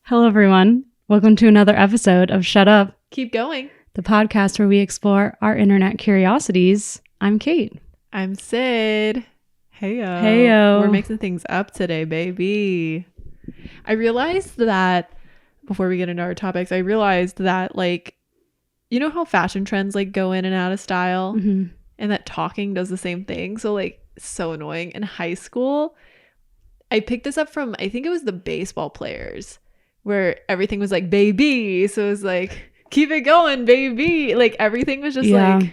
Hello, everyone. Welcome to another episode of Shut Up, Keep Going, the podcast where we explore our internet curiosities. I'm Kate. I'm Sid. Heyo. Heyo. We're mixing things up today, baby. I realized that, before we get into our topics, I realized that, like, you know how fashion trends, like, go in and out of style? Mm-hmm. And that talking does the same thing? So, like, so annoying. In high school, I picked this up from, I think it was the baseball players, where everything was like, baby. So it was like, keep it going, baby. Like, everything was just like,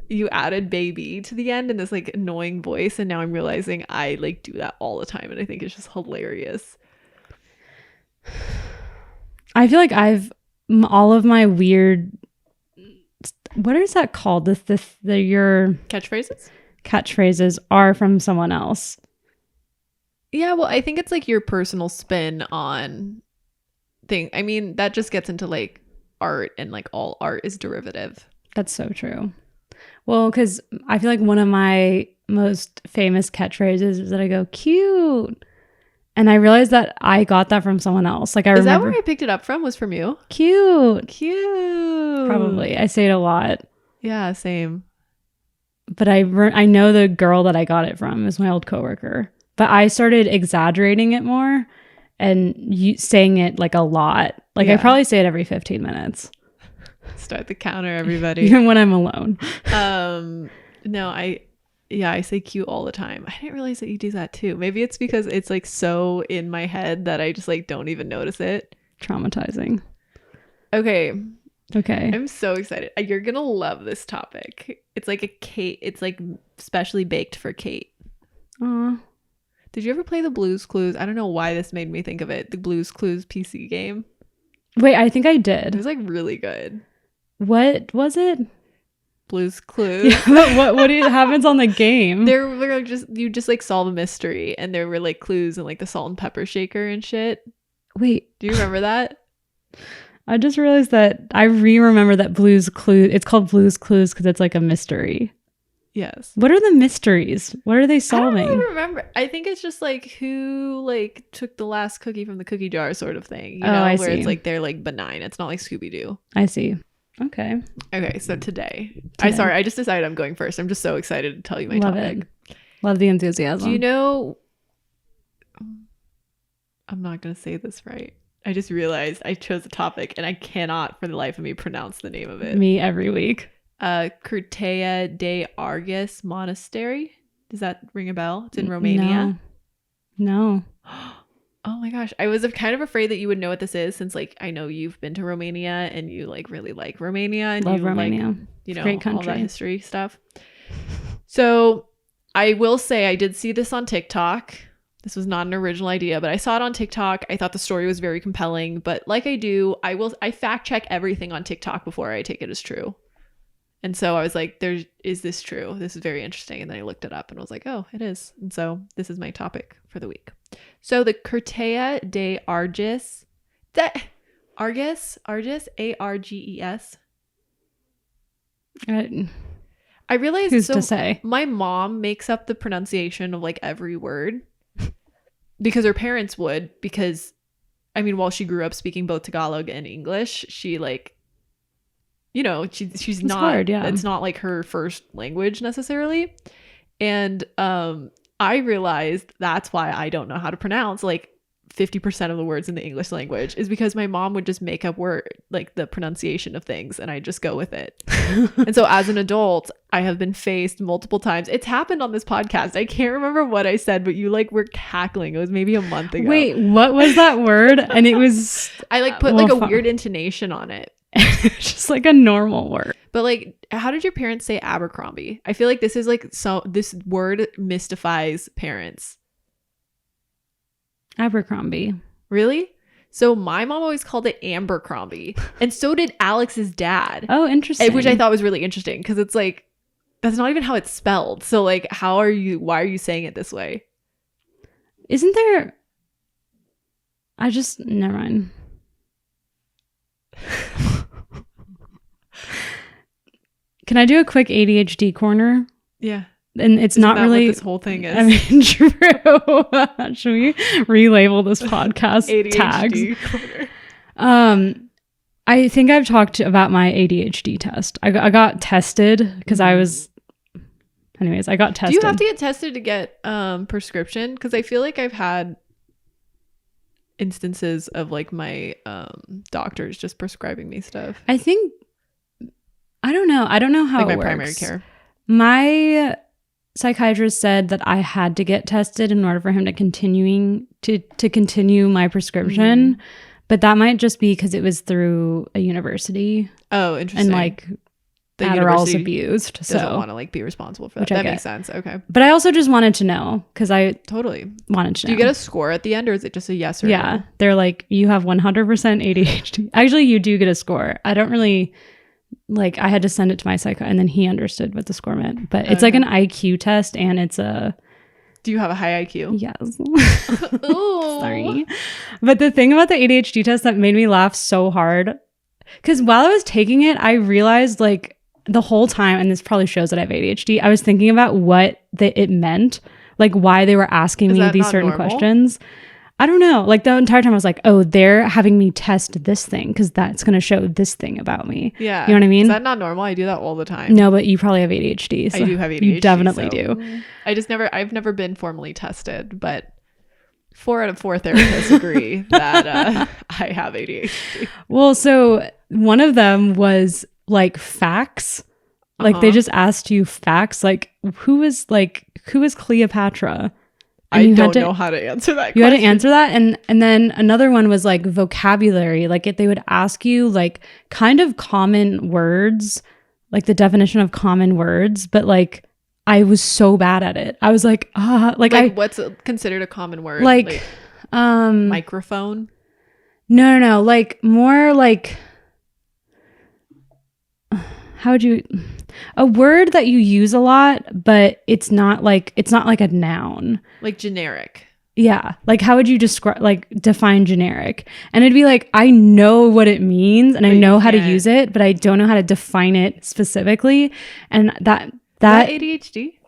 you added baby to the end in this like annoying voice. And now I'm realizing I like do that all the time. And I think it's just hilarious. I feel like all of my weird, what is that called? Your catchphrases are from someone else. Yeah, well, I think it's like your personal spin on thing. I mean, that just gets into like art, and like all art is derivative. That's so true. Well, because I feel like one of my most famous catchphrases is that I go, cute. And I realized that I got that from someone else. Like, I remember. Is that where I picked it up from? Was from you? Cute. Cute. Probably. I say it a lot. Yeah, same. But I know the girl that I got it from is my old coworker. But I started exaggerating it more and saying it like a lot. Like, I probably say it every 15 minutes. Start the counter, everybody. Even when I'm alone. No, I say cute all the time. I didn't realize that you do that too. Maybe it's because it's like so in my head that I just like don't even notice it. Traumatizing. Okay. I'm so excited. You're gonna love this topic. It's like a Kate. It's like specially baked for Kate. Aw. Did you ever play the Blues Clues? I don't know why this made me think of it. The Blues Clues PC game. Wait, I think I It did. was like really good. What was it? Blues Clues. Yeah, what happens on the game? There were you just like solve a mystery, and there were like clues and like the salt and pepper shaker and shit. Wait, do you remember that? I just realized that I remember that Blues Clues. It's called Blues Clues because it's like a mystery. Yes. What are the mysteries? What are they solving? I don't really remember. I think it's just like who like took the last cookie from the cookie jar sort of thing. You know, I where see. it's like they're like benign. It's not like Scooby-Doo. I see. Okay, so today. I just decided I'm going first. I'm just so excited to tell you my topic. Love the enthusiasm. Do you know, I'm not going to say this right. I just realized I chose a topic and I cannot for the life of me pronounce the name of it. Me every week. Curtea de Arges Monastery. Does that ring a bell? It's in Romania. No. Oh my gosh. I was kind of afraid that you would know what this is, since like I know you've been to Romania and you like really like Romania and love you Romania. Like, you know, great country. all that history stuff. So I will say I did see this on TikTok. This was not an original idea, but I saw it on TikTok. I thought the story was very compelling, but like I do, I fact check everything on TikTok before I take it as true. And so I was like, is this true? This is very interesting. And then I looked it up and I was like, oh, it is. And so this is my topic for the week. So the Curtea de Arges, Arges, Arges. I realized who's to say? My mom makes up the pronunciation of like every word because her parents would, because I mean, while she grew up speaking both Tagalog and English, she like, you know, she's not hard, yeah. It's not like her first language necessarily. And I realized that's why I don't know how to pronounce like 50% of the words in the English language, is because my mom would just make up like the pronunciation of things and I just go with it. And so as an adult, I have been faced multiple times. It's happened on this podcast. I can't remember what I said, but you like were cackling. It was maybe a month ago. Wait, what was that word? And it was I like put like a weird intonation on it. Just like a normal word. But like, how did your parents say Abercrombie? I feel like this is like, so this word mystifies parents. Abercrombie. Really? So my mom always called it Ambercrombie, and so did Alex's dad. Oh, interesting. Which I thought was really interesting because it's like, that's not even how it's spelled. So like, why are you saying it this way? Isn't there? Never mind. Can I do a quick ADHD corner? Yeah. And it's Isn't not that really what this whole thing is. I mean, true. Should we relabel this podcast tags? Corner. I think I've talked about my ADHD test. I got tested because I was. Anyways, I got tested. Do you have to get tested to get prescription? Because I feel like I've had instances of like my doctors just prescribing me stuff. I think. I don't know. I don't know how like it my works. primary care. My psychiatrist said that I had to get tested in order for him to continue my prescription. But that might just be because it was through a university. Oh, interesting. And like the Adderall's abused. Doesn't So want to like be responsible for that. That makes sense. Okay. But I also just wanted to know because I totally wanted to know. Do you get a score at the end, or is it just a yes or yeah, no? They're like, you have 100% ADHD. Actually, you do get a score. I don't really like. I had to send it to my psycho, and then he understood what the score meant. But it's like an IQ test, and it's a. Do you have a high IQ? Yes. Ooh. Sorry. But the thing about the ADHD test that made me laugh so hard, because while I was taking it, I realized like the whole time, and this probably shows that I have ADHD, I was thinking about what it meant, like why they were asking me these certain questions. I don't know. Like the entire time I was like, oh, they're having me test this thing because that's going to show this thing about me. Yeah. You know what I mean? Is that not normal? I do that all the time. No, but you probably have ADHD. So I do have ADHD. You definitely do. I've never been formally tested, but 4 out of 4 therapists agree that I have ADHD. Well, so one of them was like facts. Like they just asked you facts. Like who is Cleopatra? I don't know how to answer that question. You had to answer that. And then another one was like vocabulary. Like they would ask you like kind of common words, like the definition of common words. But like I was so bad at it. I was like, what's considered a common word? Like microphone? No. Like more like, how would you, a word that you use a lot, but it's not like a noun. Like generic. Yeah. Like how would you define generic? And it'd be like, I know what it means and I know how to use it, but I don't know how to define it specifically. And that ADHD?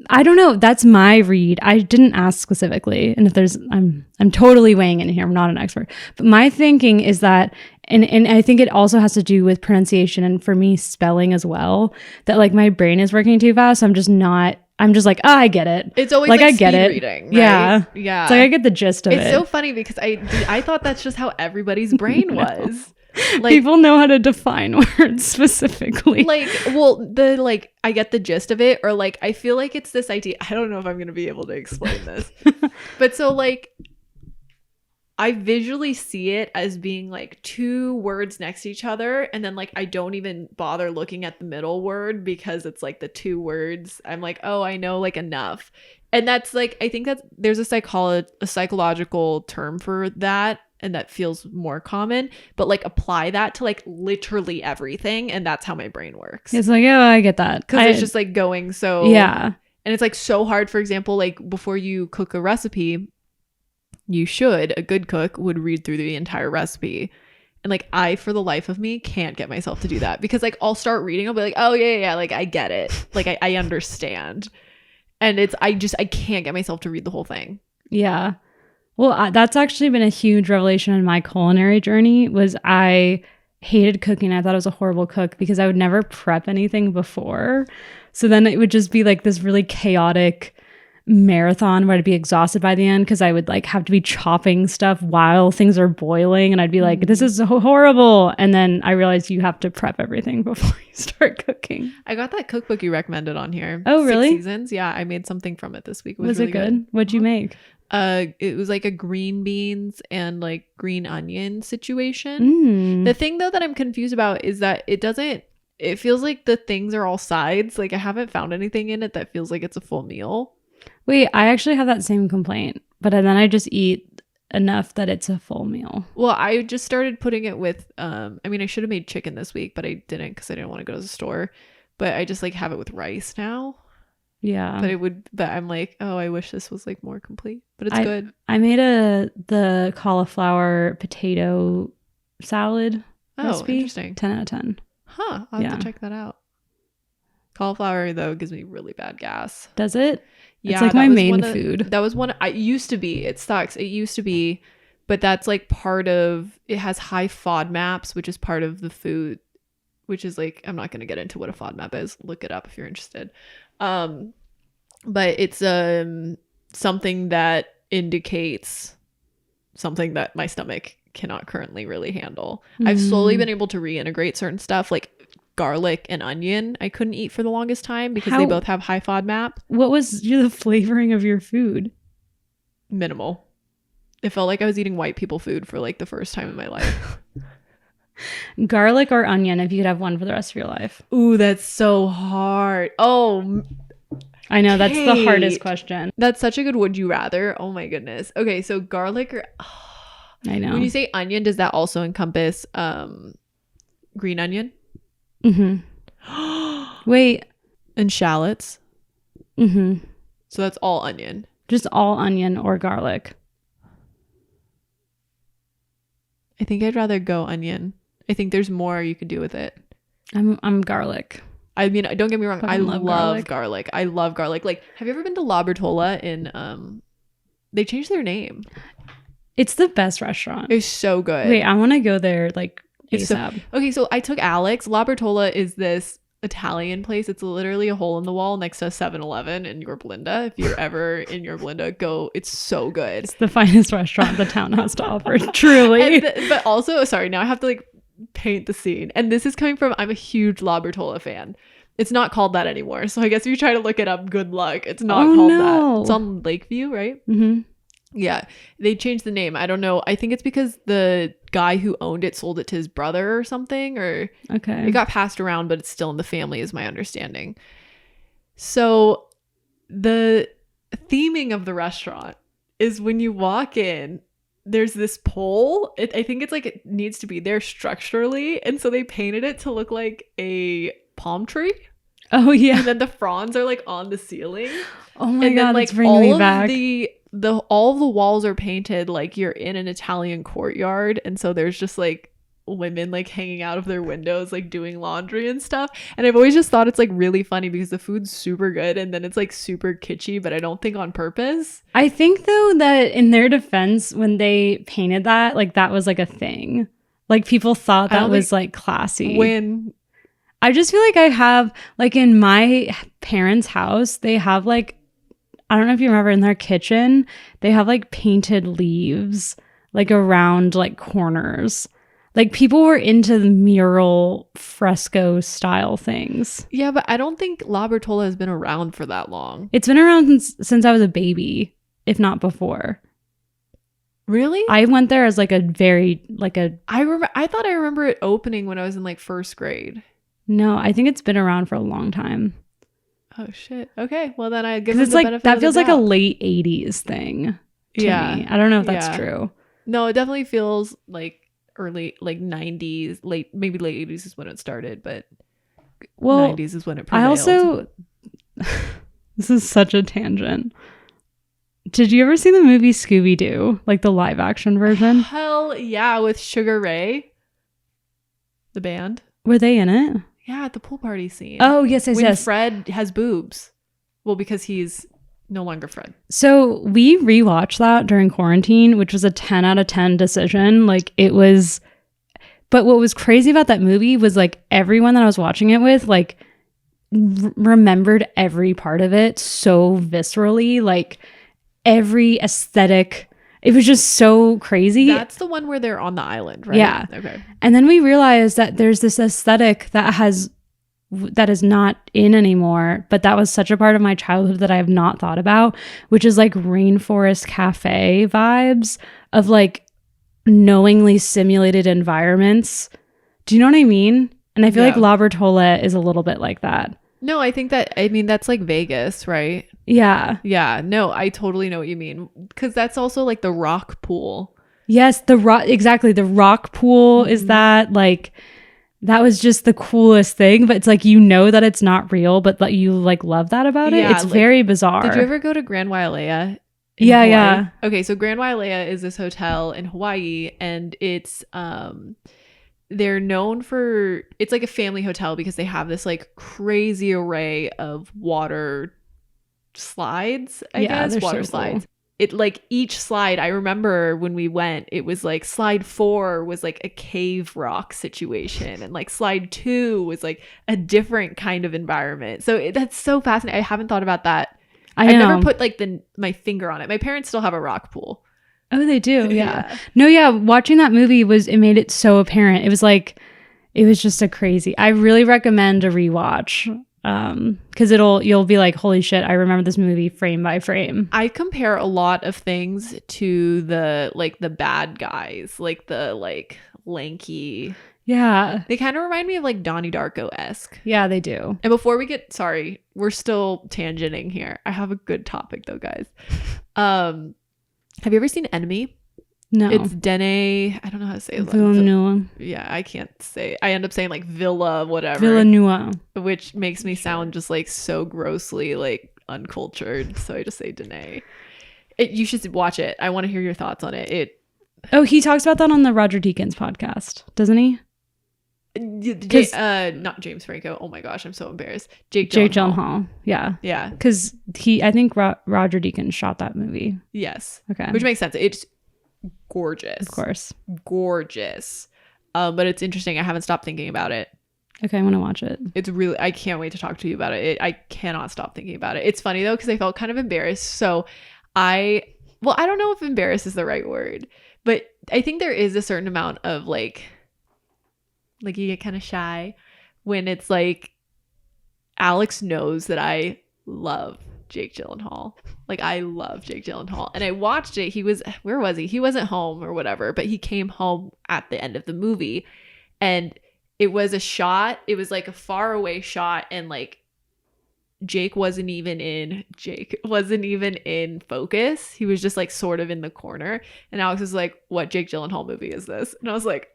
I don't know. That's my read. I didn't ask specifically. And if there's, I'm totally weighing in here. I'm not an expert, but my thinking is that, and I think it also has to do with pronunciation and for me spelling as well, that like my brain is working too fast. I'm just like, oh, I get it. It's always like I get speed it. Reading, right? Yeah. Yeah. It's like I get the gist of it. It's so funny because I thought that's just how everybody's brain was. Like, people know how to define words specifically. Like, well, I get the gist of it, or like I feel like it's this idea. I don't know if I'm gonna be able to explain this. But so like I visually see it as being like 2 words next to each other, and then like I don't even bother looking at the middle word because it's like the 2 words. I'm like, oh, I know like enough. And that's like, I think that there's a psychological term for that, and that feels more common, but like apply that to like literally everything, and that's how my brain works. It's like, oh, I get that. Because it's just like going so... Yeah. And it's like so hard, for example, like before you cook a recipe, a good cook would read through the entire recipe. And like I, for the life of me, can't get myself to do that because like I'll start reading, I'll be like, oh yeah, like I get it. Like I understand. And I can't get myself to read the whole thing. Yeah. Well, that's actually been a huge revelation in my culinary journey. Was I hated cooking. I thought I was a horrible cook because I would never prep anything before. So then it would just be like this really chaotic marathon where I'd be exhausted by the end because I would like have to be chopping stuff while things are boiling, and I'd be like, this is horrible. And then I realized you have to prep everything before you start cooking. I got that cookbook you recommended on here. Oh, really? 6 Seasons. Yeah, I made something from it this week. Was really it good? What'd you make? It was like a green beans and like green onion situation. The thing though that I'm confused about is that it feels like the things are all sides. Like I haven't found anything in it that feels like it's a full meal. Wait, I actually have that same complaint, but then I just eat enough that it's a full meal. Well, I just started putting it with, I mean, I should have made chicken this week, but I didn't because I didn't want to go to the store. But I just like have it with rice now. Yeah. But I'm like, oh, I wish this was like more complete, but it's good. I made the cauliflower potato salad recipe. Interesting. 10 out of 10. Huh. I'll have to check that out. Cauliflower, though, gives me really bad gas. Does it? Yeah, it's like my main food. That was one. I used to be. It sucks. It used to be, but that's like part of. It has high FODMAPs, which is part of the food, which is like, I'm not going to get into what a FODMAP is. Look it up if you're interested. But it's something that indicates something that my stomach cannot currently really handle. I've slowly been able to reintegrate certain stuff like garlic and onion. I couldn't eat for the longest time because they both have high FODMAP. What was the flavoring of your food? Minimal. It felt like I was eating white people food for like the first time in my life. Garlic or onion if you could have one for the rest of your life? Ooh, that's so hard. Oh, I know, that's the hardest question. That's such a good would you rather. Oh my goodness. Okay, so garlic or I know. When you say onion, does that also encompass green onion? Wait. And shallots? So that's all onion. Just all onion or garlic. I think I'd rather go onion. I think there's more you could do with it. I'm garlic. I mean, don't get me wrong. I love garlic. garlic. I love garlic. Like, have you ever been to La Bertola in they changed their name. It's the best restaurant. It's so good. Wait, I want to go there like ASAP. Okay, so I took Alex. La Bertola is this Italian place. It's literally a hole in the wall next to 7-Eleven in Yorba Linda. If you're ever in Yorba Linda, go. It's so good. It's the finest restaurant the town has to offer. Truly. But also, sorry, now I have to like paint the scene. And this is coming from, I'm a huge La Bertola fan. It's not called that anymore. So I guess if you try to look it up, good luck. It's not called that. It's on Lakeview, right? Yeah, they changed the name. I don't know. I think it's because the guy who owned it sold it to his brother or something, or it got passed around, but it's still in the family is my understanding. So the theming of the restaurant is when you walk in, there's this pole. I think it's like it needs to be there structurally, and so they painted it to look like a palm tree. Oh yeah. And then the fronds are like on the ceiling. Oh my god, then, like that's bringing me back. All of the walls are painted like you're in an Italian courtyard, and so there's just like women like hanging out of their windows like doing laundry and stuff. And I've always just thought it's like really funny because the food's super good and then it's like super kitschy, but I don't think on purpose. I think though that in their defense, when they painted that, like that was like a thing. Like people thought that was like classy. When I just feel like I have like in my parents' house, they have like, I don't know if you remember in their kitchen, they have like painted leaves like around like corners. Like people were into the mural fresco style things. Yeah, but I don't think La Bertola has been around for that long. It's been around since I was a baby, if not before. Really? I went there as like a very I thought I remember it opening when I was in like first grade. No, I think it's been around for a long time. Oh shit. Okay. Well then I give it it's the like benefit that of feels the like a doubt. late 80s thing to me. I don't know if that's true. No, it definitely feels like early like 90s, maybe late 80s is when it started, but 90s is when it prevailed. I also this is such a tangent. Did you ever see the movie Scooby-Doo? Like the live action version? Hell yeah, with Sugar Ray. The band. Were they in it? Yeah, at the pool party scene. Oh, yes. When Fred has boobs. Well, because he's no longer Fred. So we rewatched that during quarantine, which was a 10 out of 10 decision. Like it was, but what was crazy about that movie was like everyone that I was watching it with, like remembered every part of it so viscerally, like every aesthetic. It was just so crazy. That's the one where they're on the island, right? Yeah. Okay. And then we realized that there's this aesthetic that is not in anymore, but that was such a part of my childhood that I have not thought about, which is like rainforest cafe vibes of like knowingly simulated environments. Do you know what I mean? And I feel like La Bertola is a little bit like that. No, I think that's like Vegas, right? Yeah. Yeah. No, I totally know what you mean. Because that's also like the rock pool. Yes, exactly. The rock pool is that like, that was just the coolest thing. But it's like, you know that it's not real, but you like love that about it. It's like, very bizarre. Did you ever go to Grand Wailea? Yeah, Hawaii? yeah. Okay, so Grand Wailea is this hotel in Hawaii, and it's they're known for, it's like a family hotel because they have this like crazy array of water slides, I guess, water so slides. Cool. It like each slide, I remember when we went, it was like slide 4 was like a cave rock situation, and like slide 2 was like a different kind of environment. So that's so fascinating. I haven't thought about that. I've never put like my finger on it. My parents still have a rock pool. Oh, they do. Yeah. No, yeah. Watching that movie it made it so apparent. It was just a crazy. I really recommend a rewatch. Because you'll be like, holy shit, I remember this movie frame by frame. I compare a lot of things to the bad guys, like the like lanky. Yeah. They kind of remind me of like Donnie Darko-esque. Yeah, they do. And before we sorry, we're still tangenting here. I have a good topic though, guys. Have you ever seen Enemy? No. It's Dene, I don't know how to say it. Villeneuve. Yeah, I can't say. I end up saying like Villa whatever. Villeneuve. Which makes me sound just like so grossly like uncultured. So I just say Dene. You should watch it. I want to hear your thoughts on it. Oh, he talks about that on the Roger Deakins podcast, doesn't he? Not James Franco. Oh my gosh, I'm so embarrassed. Jake Gyllenhaal. Yeah. Yeah. Because I think Roger Deakins shot that movie. Yes. Okay. Which makes sense. It's gorgeous. Of course. Gorgeous. But it's interesting. I haven't stopped thinking about it. Okay, I want to watch it. It's really, I can't wait to talk to you about it. I cannot stop thinking about it. It's funny though, because I felt kind of embarrassed. So I don't know if embarrassed is the right word, but I think there is a certain amount of like you get kind of shy when it's like Alex knows that I love Jake Gyllenhaal. Like I love Jake Gyllenhaal. And I watched it. Where was he? He wasn't home or whatever, but he came home at the end of the movie, and it was a shot. It was like a far away shot, and like Jake wasn't even in focus. He was just like sort of in the corner. And Alex was like, "What Jake Gyllenhaal movie is this?" And I was like,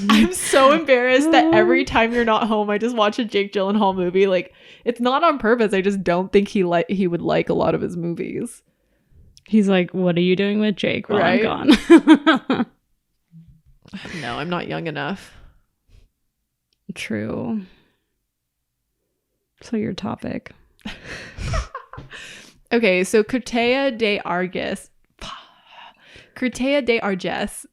I'm so embarrassed that every time you're not home, I just watch a Jake Gyllenhaal movie. Like, it's not on purpose. I just don't think he would like a lot of his movies. He's like, what are you doing with Jake while I'm gone? No, I'm not young enough. True. So your topic. Okay, so Curtea de Arges. Curtea de Arges.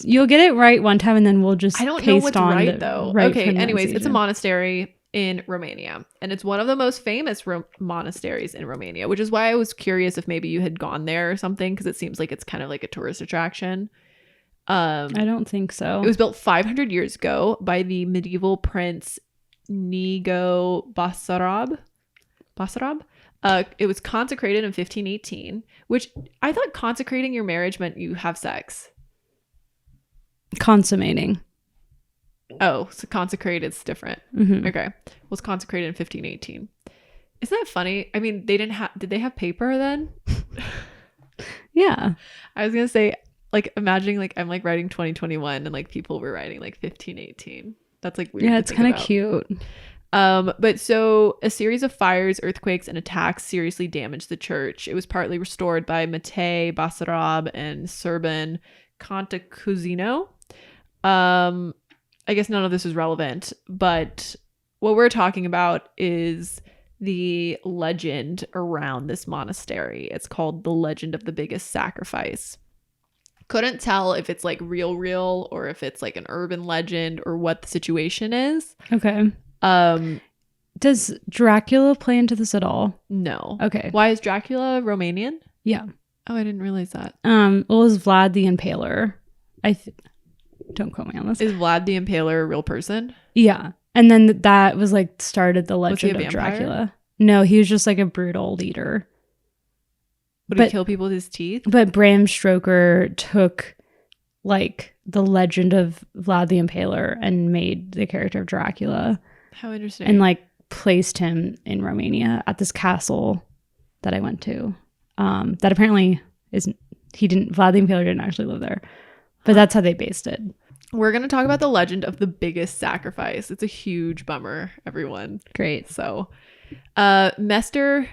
You'll get it right one time, and then we'll just I don't know what's right though. Right, okay, anyways, it's a monastery in Romania, and it's one of the most famous monasteries in Romania, which is why I was curious if maybe you had gone there or something, because it seems like it's kind of like a tourist attraction. I don't think so. It was built 500 years ago by the medieval prince Nigo Basarab. It was consecrated in 1518, which I thought consecrating your marriage meant you have sex. Consummating. Oh, so consecrated's different. Mm-hmm. Okay. Well, it's consecrated in 1518. Isn't that funny? I mean, did they have paper then? Yeah. I was going to say, like, imagining, like, I'm, like, writing 2021 and, like, people were writing, like, 1518. That's, like, weird. Yeah, it's kind of cute. But so a series of fires, earthquakes, and attacks seriously damaged the church. It was partly restored by Matei Basarab and Serban Cantacuzino. I guess none of this is relevant, but what we're talking about is the legend around this monastery. It's called the Legend of the Biggest Sacrifice. Couldn't tell if it's like real or if it's like an urban legend or what the situation is. Okay. Does Dracula play into this at all? No. Okay. Why is Dracula Romanian? Yeah. Oh, I didn't realize that. Well, is Vlad the Impaler? Don't quote me on this. Is Vlad the Impaler a real person? Yeah. And then that was like started the legend of Dracula. No, he was just like a brutal leader. Would he kill people with his teeth? But Bram Stoker took like the legend of Vlad the Impaler and made the character of Dracula. How interesting. And like placed him in Romania at this castle that I went to. That apparently Vlad the Impaler didn't actually live there. But that's how they based it. We're going to talk about the legend of the biggest sacrifice. It's a huge bummer, everyone. Great. So, Mestrol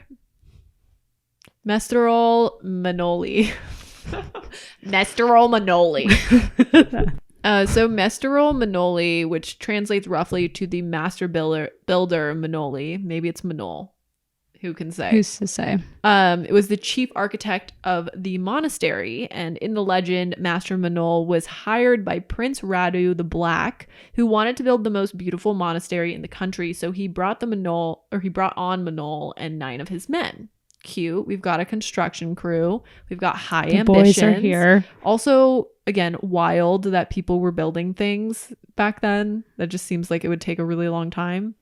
Manoli. Mestrol Manoli. So Mesterol Manoli, which translates roughly to the master builder Manoli. Maybe it's Manol. Who can say? Who's to say? It was the chief architect of the monastery, and in the legend, Master Manol was hired by Prince Radu the Black, who wanted to build the most beautiful monastery in the country. So he brought on Manol and 9 of his men. Cute. We've got a construction crew. We've got high ambitions. Boys are here. Also, again, wild that people were building things back then. That just seems like it would take a really long time.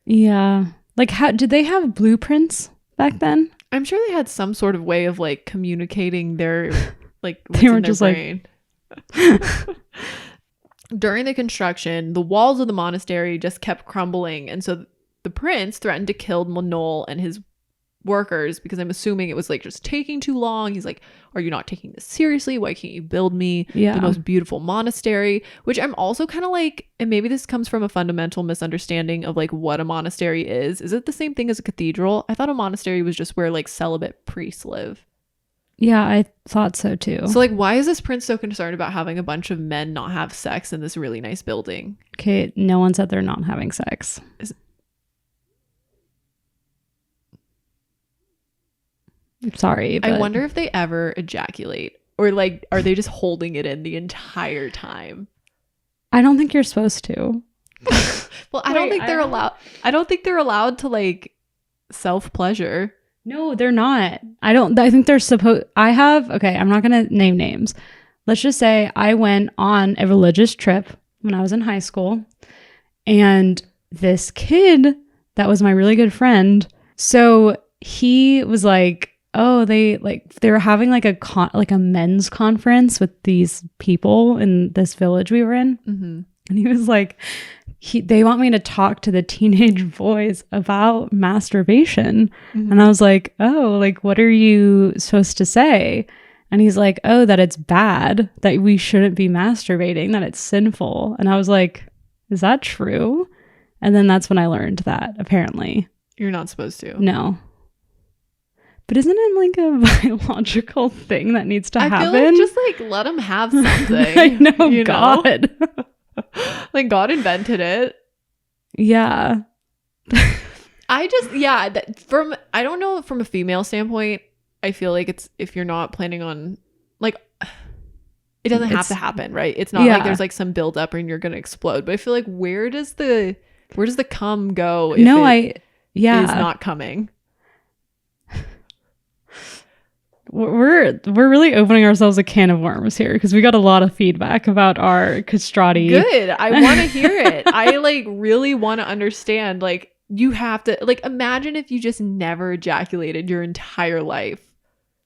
Yeah. Like, how did they have blueprints back then? I'm sure they had some sort of way of like communicating their like what's they were in their just brain. During the construction, the walls of the monastery just kept crumbling, and so the prince threatened to kill Manol and his workers because I'm assuming it was like just taking too long. He's like, are you not taking this seriously? Why can't you build me the most beautiful monastery? Which I'm also kind of like, and maybe this comes from a fundamental misunderstanding of like what a monastery is. Is it the same thing as a cathedral? I thought a monastery was just where like celibate priests live. Yeah, I thought so too. So like, why is this prince so concerned about having a bunch of men not have sex in this really nice building? Okay, no one said they're not having sex. Sorry, but I wonder if they ever ejaculate, or like, are they just holding it in the entire time? I don't think you're supposed to. Well, I don't think they're allowed. I don't think they're allowed to like self-pleasure. No, they're not. I think they're supposed. Okay, I'm not going to name names. Let's just say I went on a religious trip when I was in high school, and this kid that was my really good friend, so he was like, oh, they were having like a men's conference with these people in this village we were in. Mm-hmm. And he was like, they want me to talk to the teenage boys about masturbation. Mm-hmm. And I was like, oh, like, what are you supposed to say? And he's like, oh, that it's bad, that we shouldn't be masturbating, that it's sinful. And I was like, is that true? And then that's when I learned that apparently you're not supposed to. No. But isn't it like a biological thing that needs to happen? I feel like just like let them have something. I know, God. Like God invented it. Yeah. I don't know, from a female standpoint, I feel like it's, if you're not planning on, like, it doesn't have to happen, right? It's not like there's like some build up and you're gonna explode. But I feel like where does the cum go if it is not coming? We're really opening ourselves a can of worms here because we got a lot of feedback about our castrati. Good. I want to hear it. I like really want to understand. Like, you have to, like, imagine if you just never ejaculated your entire life.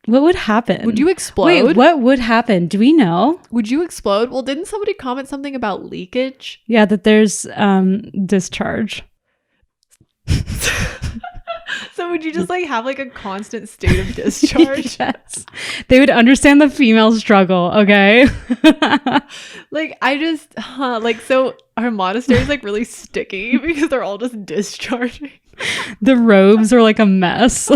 What would happen? Would you explode? Wait, what would happen? Do we know? Would you explode? Well, didn't somebody comment something about leakage? Yeah, that there's discharge. So would you just like have like a constant state of discharge? Yes. They would understand the female struggle, okay? Like, I just, like, so our monastery is like really sticky because they're all just discharging. The robes are like a mess.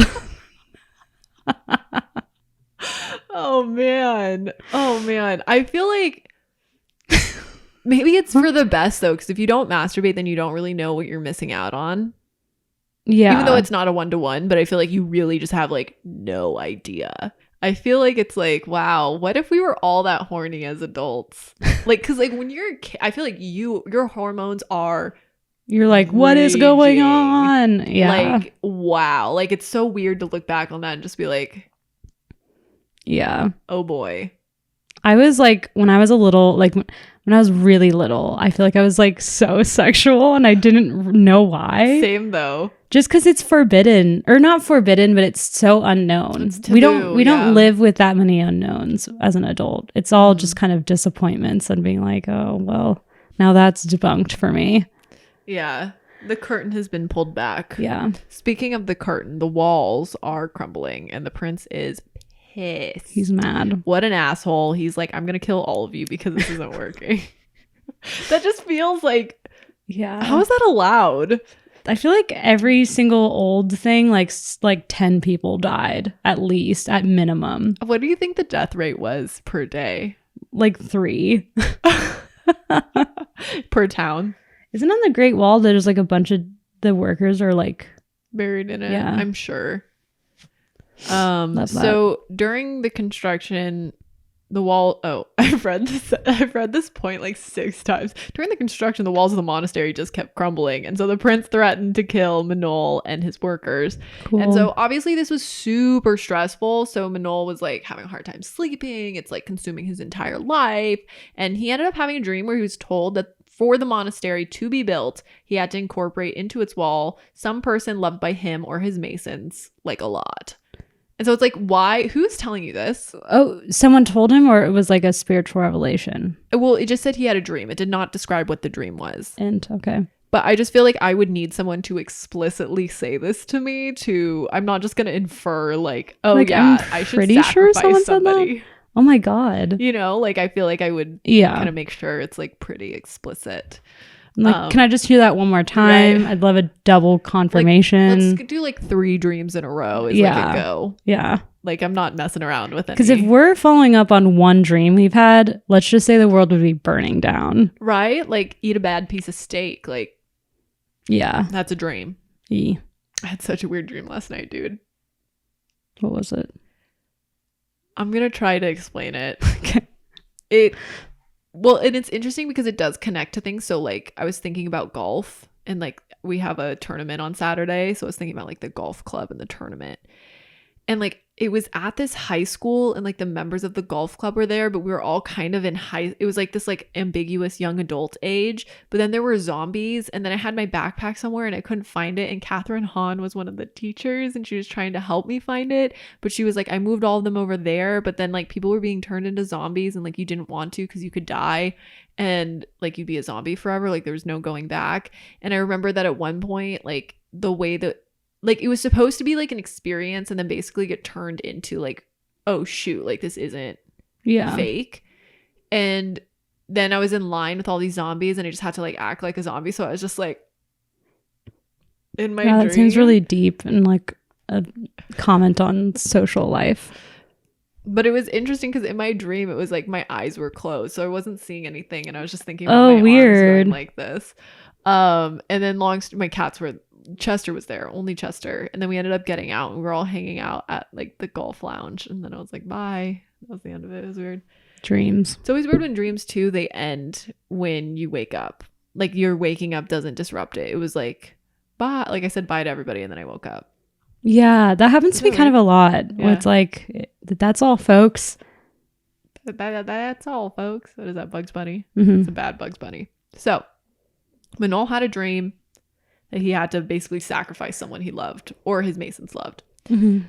Oh man. I feel like maybe it's for the best though, because if you don't masturbate, then you don't really know what you're missing out on. Yeah. Even though it's not a 1-to-1, but I feel like you really just have like no idea. I feel like it's like, wow, what if we were all that horny as adults? Like, because like when you're a kid, I feel like your hormones are, you're like, what is going on? Yeah. Like, wow. Like, it's so weird to look back on that and just be like, yeah, oh boy. I was like, when I was really little, I feel like I was like so sexual and I didn't know why. Same though. Just because it's forbidden, or not forbidden, but it's so unknown. It's taboo, we don't live with that many unknowns as an adult. It's all just kind of disappointments and being like, oh, well, now that's debunked for me. Yeah. The curtain has been pulled back. Yeah. Speaking of the curtain, the walls are crumbling and the prince is pissed. He's mad. What an asshole. He's like, I'm going to kill all of you because this isn't working. That just feels like, yeah. How is that allowed? I feel like every single old thing, like 10 people died, at least, at minimum. What do you think the death rate was per day? Like 3. per town. Isn't on the Great Wall there's like a bunch of the workers are like buried in it? Yeah. I'm sure. Love So during the construction, the wall. Oh, I've read this point like 6 times. During the construction, the walls of the monastery just kept crumbling, and so the prince threatened to kill Manol and his workers. Cool. And so obviously this was super stressful. So Manol was like having a hard time sleeping. It's like consuming his entire life, and he ended up having a dream where he was told that for the monastery to be built, he had to incorporate into its wall some person loved by him or his masons, like a lot. And so it's like, why? Who's telling you this? Oh, someone told him, or it was like a spiritual revelation? Well, it just said he had a dream. It did not describe what the dream was. And okay. But I just feel like I would need someone to explicitly say this to me. I'm not just going to infer like, oh like, yeah, I'm I should pretty sacrifice sure someone somebody. said that. Oh my God. You know, like I feel like I would Yeah. kind of make sure it's like pretty explicit. I'm like, can I just hear that one more time? Right. I'd love a double confirmation. Like, let's do like 3 dreams in a row is Yeah. like a go. Yeah. Like I'm not messing around with it. Because if we're following up on one dream we've had, let's just say the world would be burning down. Right? Like eat a bad piece of steak. Like, Yeah. that's a dream. E. I had such a weird dream last night, dude. What was it? I'm going to try to explain it. Okay. Well, and it's interesting because it does connect to things. So like I was thinking about golf, and like we have a tournament on Saturday. So I was thinking about like the golf club and the tournament. And like it was at this high school, and like the members of the golf club were there, but we were all kind of it was like this like ambiguous young adult age. But then there were zombies, and then I had my backpack somewhere and I couldn't find it. And Catherine Hahn was one of the teachers, and she was trying to help me find it. But she was like, I moved all of them over there. But then like people were being turned into zombies, and like you didn't want to because you could die and like you'd be a zombie forever. Like there was no going back. And I remember that at one point, like the way that like it was supposed to be like an experience, and then basically get turned into like, oh shoot, like this isn't fake. And then I was in line with all these zombies, and I just had to like act like a zombie. So I was just like in my dream. That seems really deep and like a comment on social life. But it was interesting because in my dream it was like my eyes were closed, so I wasn't seeing anything, and I was just thinking about my weird. arms going like this. And then my cats were Chester was there, only Chester. And then we ended up getting out, and we were all hanging out at like the golf lounge. And then I was like, bye. That was the end of it. It was weird. Dreams. It's always weird when dreams too, they end when you wake up. Like your waking up doesn't disrupt it. It was like, bye. Like I said bye to everybody, and then I woke up. Yeah, that happens to me kind of a lot. Yeah. Where it's like, that's all, folks. That's all, folks. What is that, Bugs Bunny? Mm-hmm. It's a bad Bugs Bunny. So Manol had a dream that he had to basically sacrifice someone he loved or his masons loved. Mm-hmm.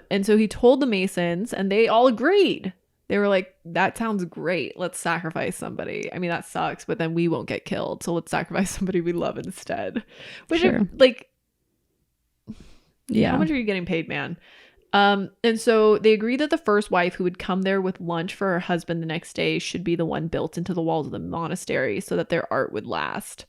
And so he told the masons, and they all agreed. They were like, that sounds great. Let's sacrifice somebody. I mean, that sucks, but then we won't get killed. So let's sacrifice somebody we love instead. Which Sure. How much are you getting paid, man? And so they agreed that the first wife who would come there with lunch for her husband the next day should be the one built into the walls of the monastery so that their art would last.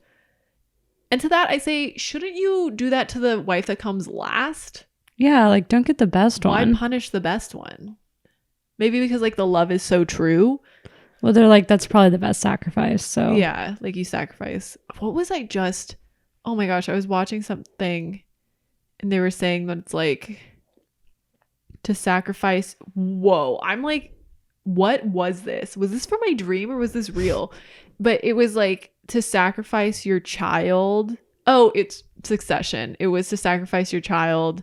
And to that I say, shouldn't you do that to the wife that comes last? Yeah, like don't get the best one. Why punish the best one? Maybe because like the love is so true. Well, they're like, that's probably the best sacrifice. So yeah, like you sacrifice. What was I just? Oh my gosh, I was watching something, and they were saying that it's like to sacrifice. Whoa, I'm like, what was this? Was this from my dream or was this real? But it was like to sacrifice your child. Oh, it's Succession. It was to sacrifice your child.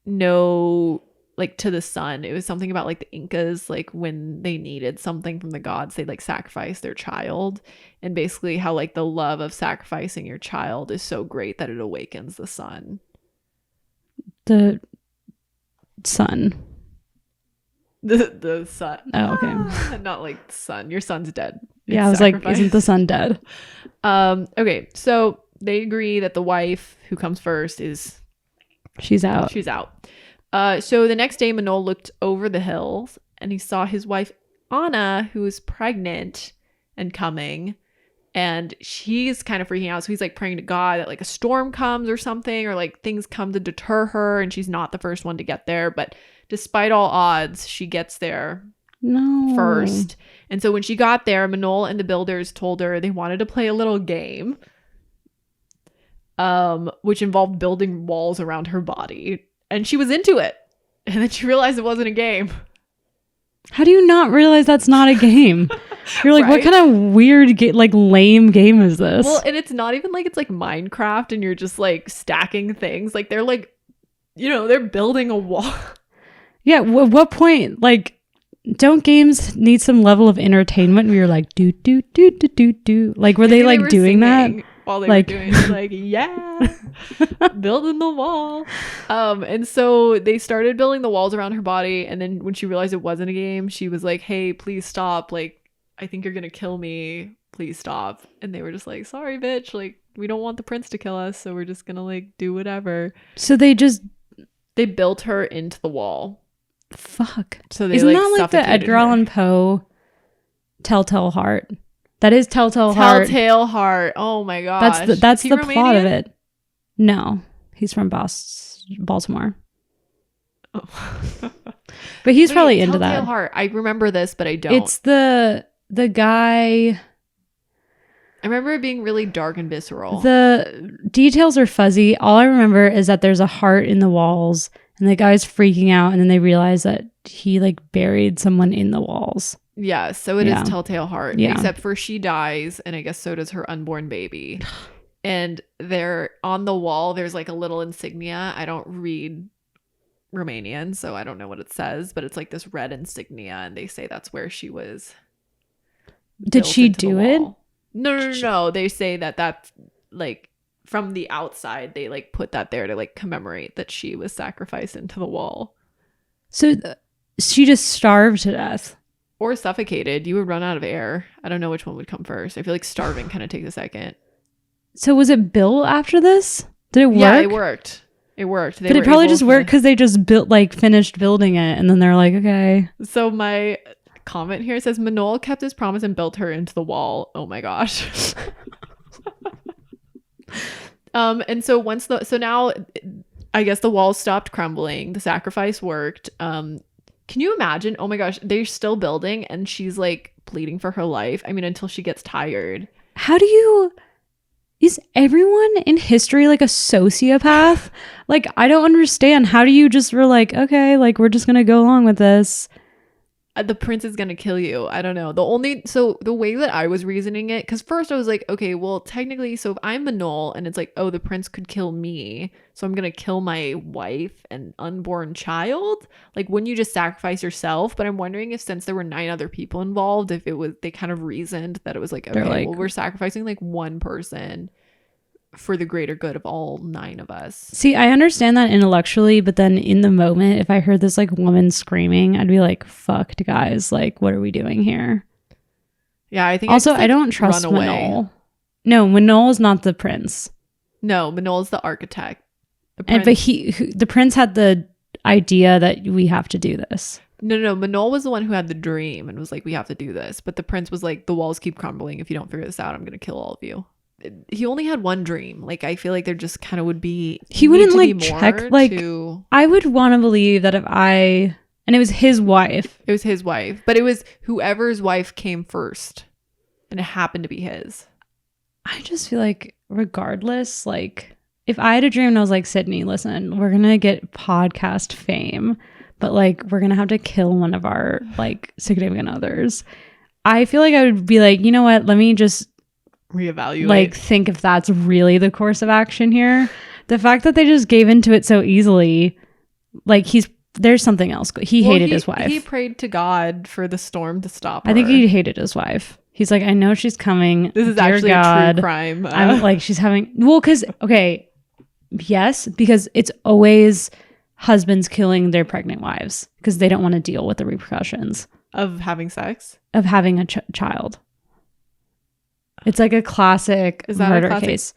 No, like to the sun. It was something about like the Incas, like when they needed something from the gods, they'd like sacrifice their child. And basically how like the love of sacrificing your child is so great that it awakens the sun. The sun. The sun. Oh, okay. Not like the sun. Your son's dead. Yeah, I was like, isn't the sun dead? Okay, so they agree that the wife who comes first is she's out. She's out. So the next day, Manol looked over the hills and he saw his wife Anna, who is pregnant and coming, and she's kind of freaking out. So he's like praying to God that like a storm comes or something, or like things come to deter her, and she's not the first one to get there. But despite all odds, she gets there No. first. And so when she got there, Manol and the builders told her they wanted to play a little game, which involved building walls around her body. And she was into it. And then she realized it wasn't a game. How do you not realize that's not a game? You're like, Right? what kind of weird, like lame game is this? Well, and it's not even like it's like Minecraft and you're just like stacking things. Like they're like, they're building a wall. Yeah. What point? Like, don't games need some level of entertainment where you're like, do, do, do, do, do, do? Like, were they like doing that? While they like, were doing it, like, yeah, building the wall. And so they started building the walls around her body. And then when she realized it wasn't a game, she was like, hey, please stop. Like, I think you're going to kill me. Please stop. And they were just like, sorry, bitch. Like, we don't want the prince to kill us. So we're just going to like do whatever. So they built her into the wall. Fuck. So they Isn't that like the Edgar Allan Poe Telltale Heart? That is Telltale Heart. Telltale Heart. Oh my gosh. That's the plot of it. No, he's from Baltimore. Oh. But he's probably into that. Telltale Heart. I remember this, but I don't. It's the guy. I remember it being really dark and visceral. The details are fuzzy. All I remember is that there's a heart in the walls, and the guy's freaking out, and then they realize that he like buried someone in the walls. Yeah, so it is Telltale Heart. Yeah. Except for she dies, and I guess so does her unborn baby. And there on the wall, there's like a little insignia. I don't read Romanian, so I don't know what it says, but it's like this red insignia, and they say that's where she was. Did she do it? No. They say that that's like from the outside, they like put that there to like commemorate that she was sacrificed into the wall. So she just starved to death. Or suffocated. You would run out of air. I don't know which one would come first. I feel like starving kind of takes a second. So was it built after this? Did it work? Yeah, it worked. It worked. But it probably just worked because they just finished building it, and then they're like, okay. So my comment here says Manol kept his promise and built her into the wall. Oh my gosh. And so so now I guess the walls stopped crumbling. The sacrifice worked. Can you imagine? Oh my gosh, they're still building and she's like pleading for her life. I mean, until she gets tired. Is everyone in history like a sociopath? Like, I don't understand. How do you just were like, okay, like we're just going to go along with this. The prince is gonna kill you. I don't know. The way that I was reasoning it, because first I was like, okay, well, technically, so if I'm Manol and it's like, oh, the prince could kill me, so I'm gonna kill my wife and unborn child. Like, wouldn't you just sacrifice yourself? But I'm wondering if since there were 9 other people involved, if they kind of reasoned that it was like, okay, well, we're sacrificing like one person for the greater good of all 9 of us. See, I understand that intellectually, but then in the moment, if I heard this like woman screaming, I'd be like, fucked, guys. Like, what are we doing here? Yeah, I think also, I don't trust Manol. No, Manol is not the prince. No, Manol is the architect. But the prince had the idea that we have to do this. No. Manol was the one who had the dream and was like, we have to do this. But the prince was like, the walls keep crumbling. If you don't figure this out, I'm going to kill all of you. He only had one dream. Like, I feel like there just kind of would be. He wouldn't like check. Like, I would want to believe that and it was his wife. It was his wife, but it was whoever's wife came first, and it happened to be his. I just feel like, regardless, like if I had a dream and I was like, Sydnee, listen, we're gonna get podcast fame, but like we're gonna have to kill one of our like significant others. I feel like I would be like, you know what? Let me just reevaluate, like think if that's really the course of action here. The fact that they just gave into it so easily, like there's something else. He hated his wife. He prayed to God for the storm to stop her. I think he hated his wife. He's like, I know she's coming. This is Dear actually God, a true crime. I'm like, she's having because yes, because it's always husbands killing their pregnant wives because they don't want to deal with the repercussions of having sex, of having a child. It's like a classic murder case.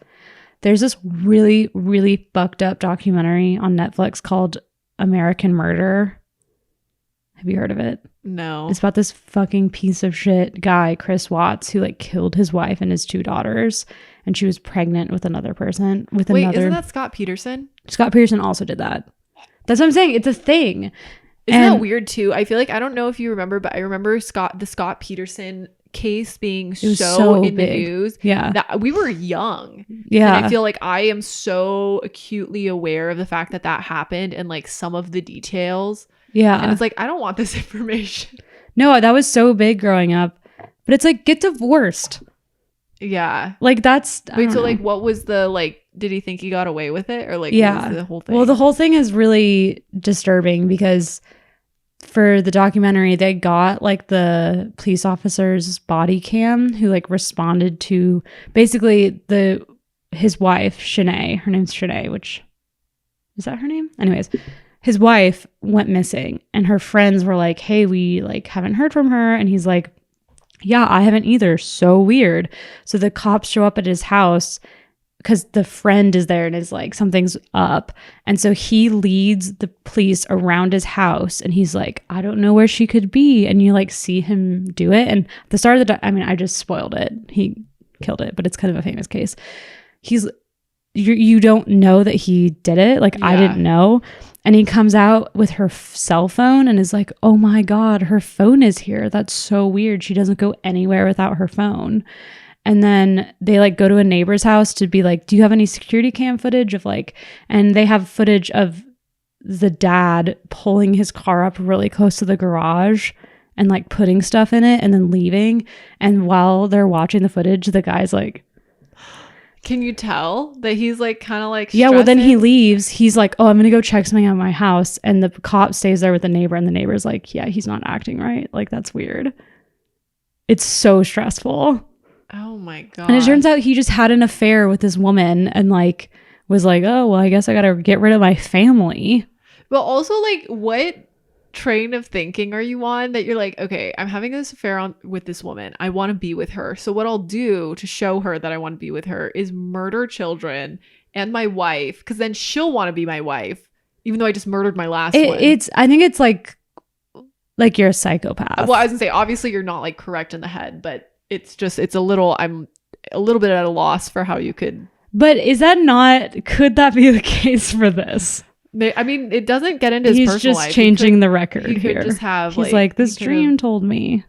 There's this really, really fucked up documentary on Netflix called American Murder. Have you heard of it? No. It's about this fucking piece of shit guy, Chris Watts, who like killed his wife and his 2 daughters, and she was pregnant with another person. Wait, isn't that Scott Peterson? Scott Peterson also did that. That's what I'm saying. It's a thing. Isn't that weird too? I feel like, I don't know if you remember, but I remember the Scott Peterson case being so in the news. Yeah. That we were young. Yeah. And I feel like I am so acutely aware of the fact that happened and like some of the details. Yeah. And it's like, I don't want this information. No, that was so big growing up. But it's like, get divorced. Yeah. Like that's... Wait, so like what was the like... Did he think he got away with it? Or like what was the whole thing? Well, the whole thing is really disturbing because for the documentary, they got like the police officer's body cam who like responded to basically his wife, Sydnee. Her name's Sydnee, which... Is that her name? Anyways, his wife went missing and her friends were like, hey, we like haven't heard from her. And he's like, yeah, I haven't either. So weird. So the cops show up at his house because the friend is there and is like, something's up. And so he leads the police around his house and he's like, I don't know where she could be. And you like see him do it. And at the start of I mean, I just spoiled it. He killed it, but it's kind of a famous case. You don't know that he did it. Like, I didn't know. And he comes out with her cell phone and is like, oh my God, her phone is here. That's so weird. She doesn't go anywhere without her phone. And then they like go to a neighbor's house to be like, do you have any security cam footage of like, and they have footage of the dad pulling his car up really close to the garage and like putting stuff in it and then leaving. And while they're watching the footage, the guy's like, can you tell that he's like kind of like stressing? Yeah, well then he leaves. He's like, oh, I'm gonna go check something out my house. And the cop stays there with the neighbor and the neighbor's like, yeah, he's not acting right. Like, that's weird. It's so stressful. Oh my God. And it turns out he just had an affair with this woman and like was like, oh, well, I guess I gotta get rid of my family. But also like, what train of thinking are you on that you're like, okay, I'm having this affair with this woman. I want to be with her. So what I'll do to show her that I want to be with her is murder children and my wife, because then she'll want to be my wife, even though I just murdered my last one. I think it's like you're a psychopath. Well, I was gonna say, obviously you're not like correct in the head, but I'm a little bit at a loss for how you could. But could that be the case for this? I mean, it doesn't get into his personal life. He's just changing the record here. He could just have He's like this dream told me.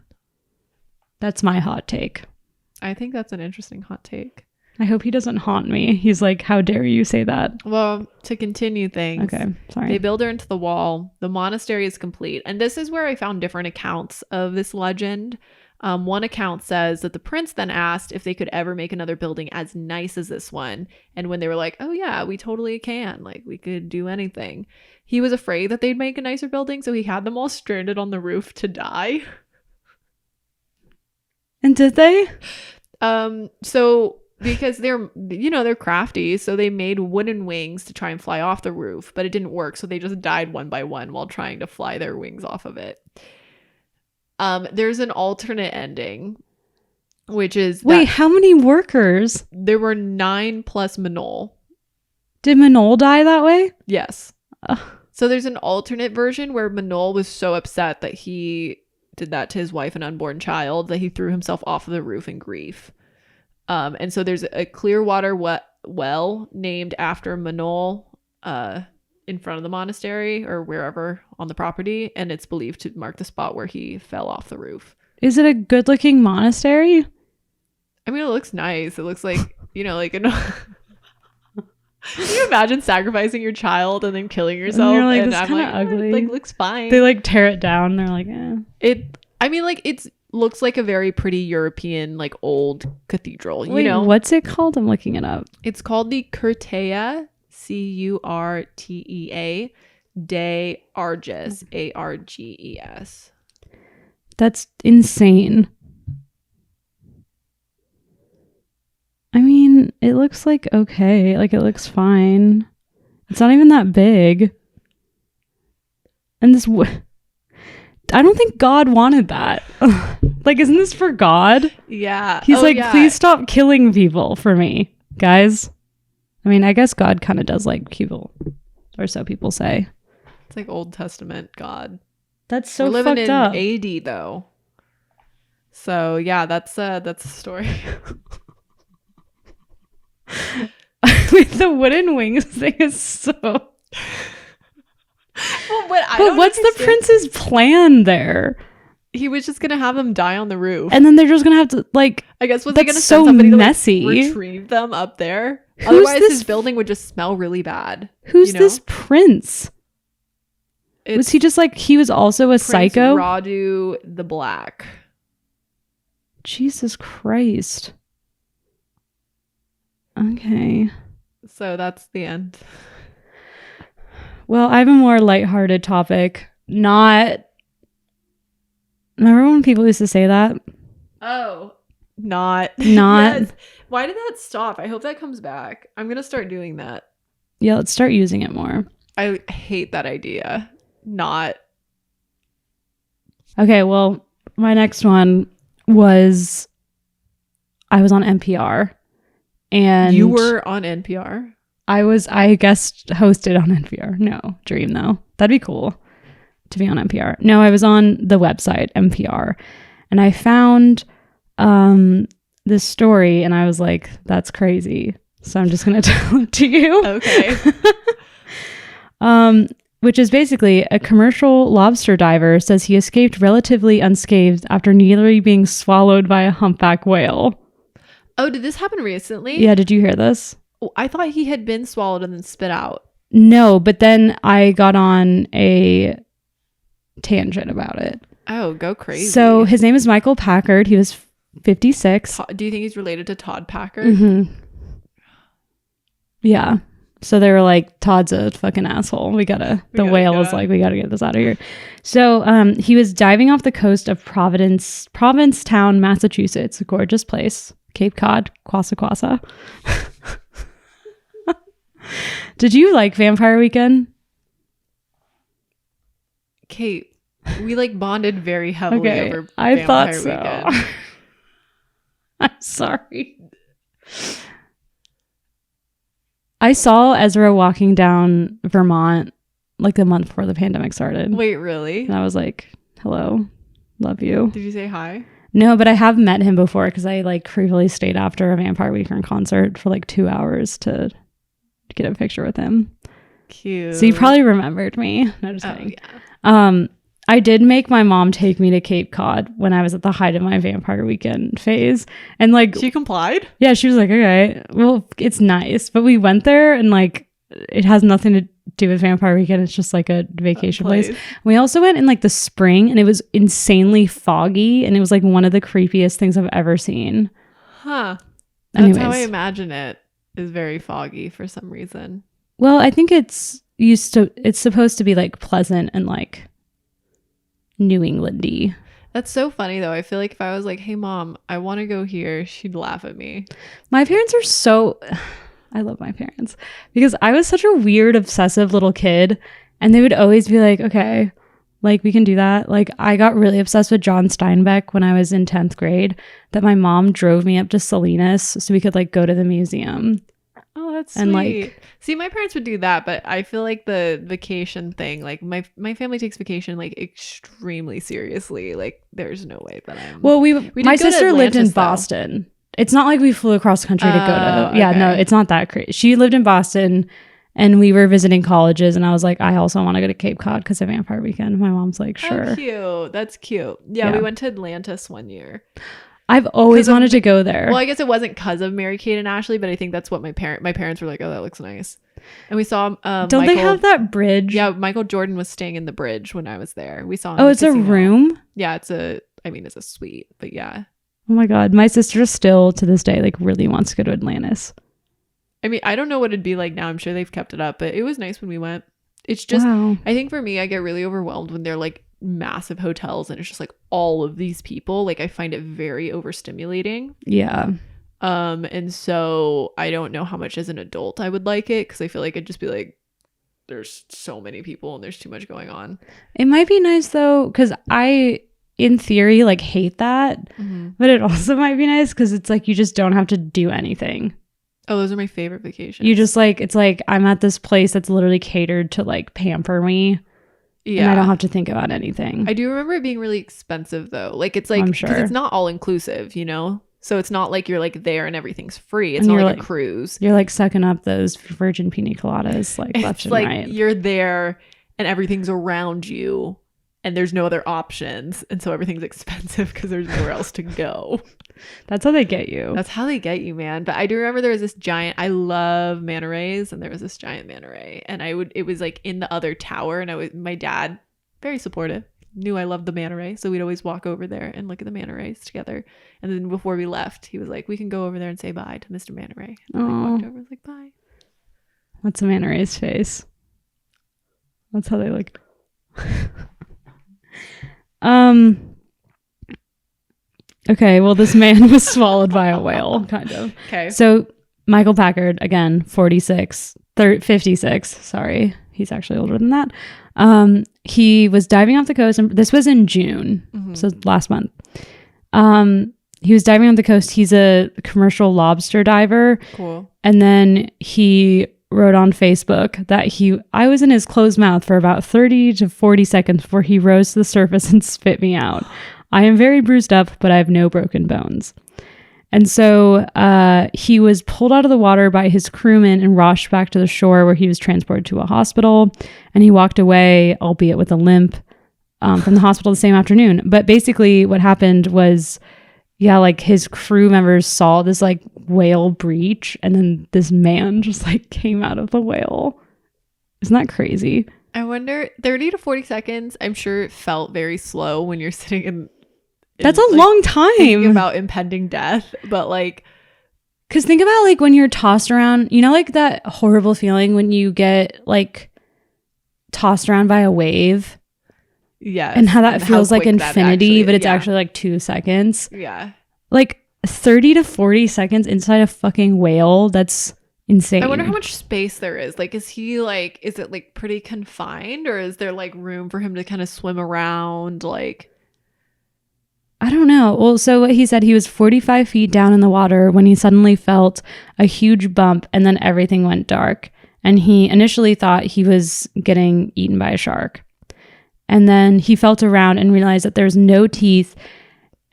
That's my hot take. I think that's an interesting hot take. I hope he doesn't haunt me. He's like, how dare you say that? Well, to continue things. Okay, sorry. They build her into the wall. The monastery is complete. And this is where I found different accounts of this legend. One account says that the prince then asked if they could ever make another building as nice as this one. And when they were like, oh yeah, we totally can. Like, we could do anything. He was afraid that they'd make a nicer building. So he had them all stranded on the roof to die. And did they? So because they're crafty. So they made wooden wings to try and fly off the roof, but it didn't work. So they just died one by one while trying to fly their wings off of it. There's an alternate ending, which is wait, how many workers? There were 9 plus Manol. Did Manol die that way? Yes. So there's an alternate version where Manol was so upset that he did that to his wife and unborn child that he threw himself off of the roof in grief. And so there's a clear water well named after Manol, in front of the monastery or wherever on the property, and it's believed to mark the spot where he fell off the roof. Is it a good looking monastery? I mean, it looks nice. It looks like, like can you imagine sacrificing your child and then killing yourself? And you're like, and this is kind of ugly. It like looks fine. They like tear it down. They're like, eh. It looks like a very pretty European like old cathedral. Wait, what's it called? I'm looking it up. It's called the Curtea, Curtea de Arges, Arges. That's insane. I mean, it looks like okay. Like, it looks fine. It's not even that big. And I don't think God wanted that. Like, isn't this for God? Yeah. He's please stop killing people for me, guys. I mean, I guess God kind of does like people, or so people say. It's like Old Testament God. That's so We're living fucked in up. AD though. So yeah, that's the story. With the wooden wings thing is so. Well, but what's the prince's plan there? He was just gonna have them die on the roof, and then they're just gonna have to like. I guess was they gonna so send somebody messy. to like, retrieve them up there? Otherwise, his building would just smell really bad. Who's this prince? Was he just like he was also a psycho? Radu the Black. Jesus Christ. Okay. So that's the end. Well, I have a more lighthearted topic. Remember when people used to say that? Oh, not. Yes. Why did that stop? I hope that comes back. I'm going to start doing that. Yeah, let's start using it more. I hate that idea. Not. Okay, well, my next one was I was on NPR. And you were on NPR? I guest hosted on NPR. No, dream though. That'd be cool to be on NPR. No, I was on the website NPR, and I found this story, and I was like, "That's crazy." So I'm just gonna tell it to you. Okay. Which is basically a commercial lobster diver says he escaped relatively unscathed after nearly being swallowed by a humpback whale. Oh, did this happen recently? Yeah, did you hear this? Oh, I thought he had been swallowed and then spit out. No, but then I got on a tangent about it. Oh, go crazy. So his name is Michael Packard. He was 56. Do you think he's related to Todd Packard? Mm-hmm. Yeah. So they were like, Todd's a fucking asshole. The whale was like, we gotta get this out of here. So he was diving off the coast of Provincetown, Massachusetts, a gorgeous place. Cape Cod, Quassa Quassa. Did you like Vampire Weekend? Kate, we like bonded very heavily over I Vampire thought so. Weekend. I'm sorry. I saw Ezra walking down Vermont like the month before the pandemic started. Wait, really? And I was like, hello, love you. Did you say hi? No, but I have met him before because I like creepily stayed after a Vampire Weekend concert for like 2 hours to get a picture with him. Cute. So you probably remembered me. No, just kidding. Yeah. I did make my mom take me to Cape Cod when I was at the height of my Vampire Weekend phase. And like she complied? Yeah, she was like, okay, well, it's nice. But we went there and like it has nothing to do with Vampire Weekend. It's just like a vacation place. We also went in like the spring and it was insanely foggy and it was like one of the creepiest things I've ever seen. Huh. That's how I imagine it, is very foggy for some reason. Well, I think it's supposed to be like pleasant and like New England-y. That's so funny though. I feel like if I was like, hey mom, I want to go here, she'd laugh at me. My parents are so... I love my parents because I was such a weird, obsessive little kid and they would always be like, okay, like we can do that. Like I got really obsessed with John Steinbeck when I was in 10th grade that my mom drove me up to Salinas so we could like go to the museum. Oh, that's sweet. And like, see, my parents would do that, but I feel like the vacation thing, like my family takes vacation like extremely seriously. Like there's no way that I'm... Well, my sister lived in Boston. It's not like we flew across the country to go to... Yeah, okay. No, it's not that crazy. She lived in Boston and we were visiting colleges and I was like, I also want to go to Cape Cod because of Vampire Weekend. My mom's like, sure. Oh, cute. That's cute. Yeah, we went to Atlantis one year. I've always wanted to go there. Well, I guess it wasn't because of Mary-Kate and Ashley, but I think that's what my parents were like, oh, that looks nice. And we saw Don't they have that bridge? Yeah, Michael Jordan was staying in the bridge when I was there. We saw him. Oh, it's a room? Yeah, it's a suite, but yeah. Oh my God. My sister still to this day like really wants to go to Atlantis. I mean, I don't know what it'd be like now. I'm sure they've kept it up, but it was nice when we went. It's just, wow. I think for me, I get really overwhelmed when they're like massive hotels and it's just like all of these people. Like I find it very overstimulating. Yeah. And so I don't know how much as an adult I would like it because I feel like it'd just be like, there's so many people and there's too much going on. It might be nice though, because I, in theory, like hate that, but it also might be nice because it's like you just don't have to do anything. Oh, those are my favorite vacations. You just like, it's like I'm at this place that's literally catered to like pamper me. Yeah. And I don't have to think about anything. I do remember it being really expensive though. Like it's like, I'm sure. Because it's not all inclusive, you know? So it's not like you're like there and everything's free. It's not like a cruise. You're like sucking up those virgin pina coladas like left and right. You're there and everything's around you and there's no other options. And so everything's expensive because there's nowhere else to go. That's how they get you. That's how they get you, man. But I do remember there was this giant, I love manta rays, and there was this giant manta ray. And it was like in the other tower. And my dad, very supportive, knew I loved the manta ray. So we'd always walk over there and look at the manta rays together. And then before we left, he was like, we can go over there and say bye to Mr. Manta Ray. And I walked over and was like, bye. What's a manta ray's face? That's how they look. Okay, well, this man was swallowed by a whale, kind of. Okay. So Michael Packard, again, 56, sorry. He's actually older than that. He was diving off the coast, and this was in June, so last month. He was diving on the coast. He's a commercial lobster diver. Cool. And then he wrote on Facebook that I was in his closed mouth for about 30 to 40 seconds before he rose to the surface and spit me out. I am very bruised up, but I have no broken bones. And so he was pulled out of the water by his crewmen and rushed back to the shore where he was transported to a hospital. And he walked away, albeit with a limp, from the hospital the same afternoon. But basically what happened was, like his crew members saw this like whale breach, and then this man just like came out of the whale. Isn't that crazy? I wonder, 30 to 40 seconds, I'm sure it felt very slow when you're sitting in that's a long time thinking about impending death, but like, because think about like when you're tossed around, like that horrible feeling when you get like tossed around by a wave. Yeah. And how that feels like infinity, but it's actually like 2 seconds. Yeah. Like 30 to 40 seconds inside a fucking whale. That's insane. I wonder how much space there is. Like, is it like pretty confined, or is there like room for him to kind of swim around? Like, I don't know. Well, so what he said, he was 45 feet down in the water when he suddenly felt a huge bump, and then everything went dark. And he initially thought he was getting eaten by a shark. And then he felt around and realized that there's no teeth,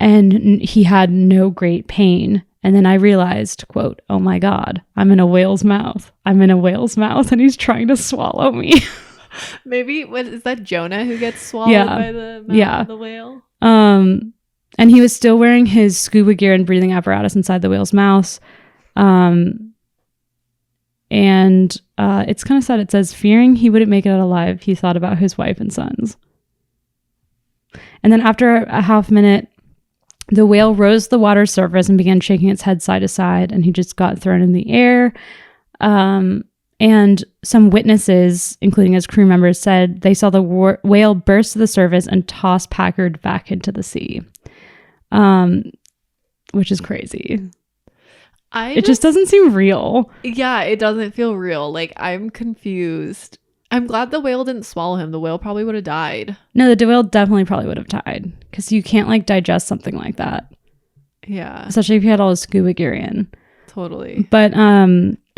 and he had no great pain. And then I realized, quote, "Oh my God, I'm in a whale's mouth. I'm in a whale's mouth, and he's trying to swallow me." Maybe, is that Jonah who gets swallowed by the mouth of the whale? And he was still wearing his scuba gear and breathing apparatus inside the whale's mouth. And it's kind of sad. It says, fearing he wouldn't make it out alive, he thought about his wife and sons. And then after a half minute, the whale rose to the water's surface and began shaking its head side to side, and he just got thrown in the air. And some witnesses, including his crew members, said they saw the whale burst to the surface and toss Packard back into the sea, which is crazy. It just doesn't seem real. Yeah, it doesn't feel real. Like, I'm confused. I'm glad the whale didn't swallow him. The whale probably would have died. No, the whale definitely probably would have died, because you can't like digest something like that. Yeah. Especially if you had all the scuba gear in. Totally. But I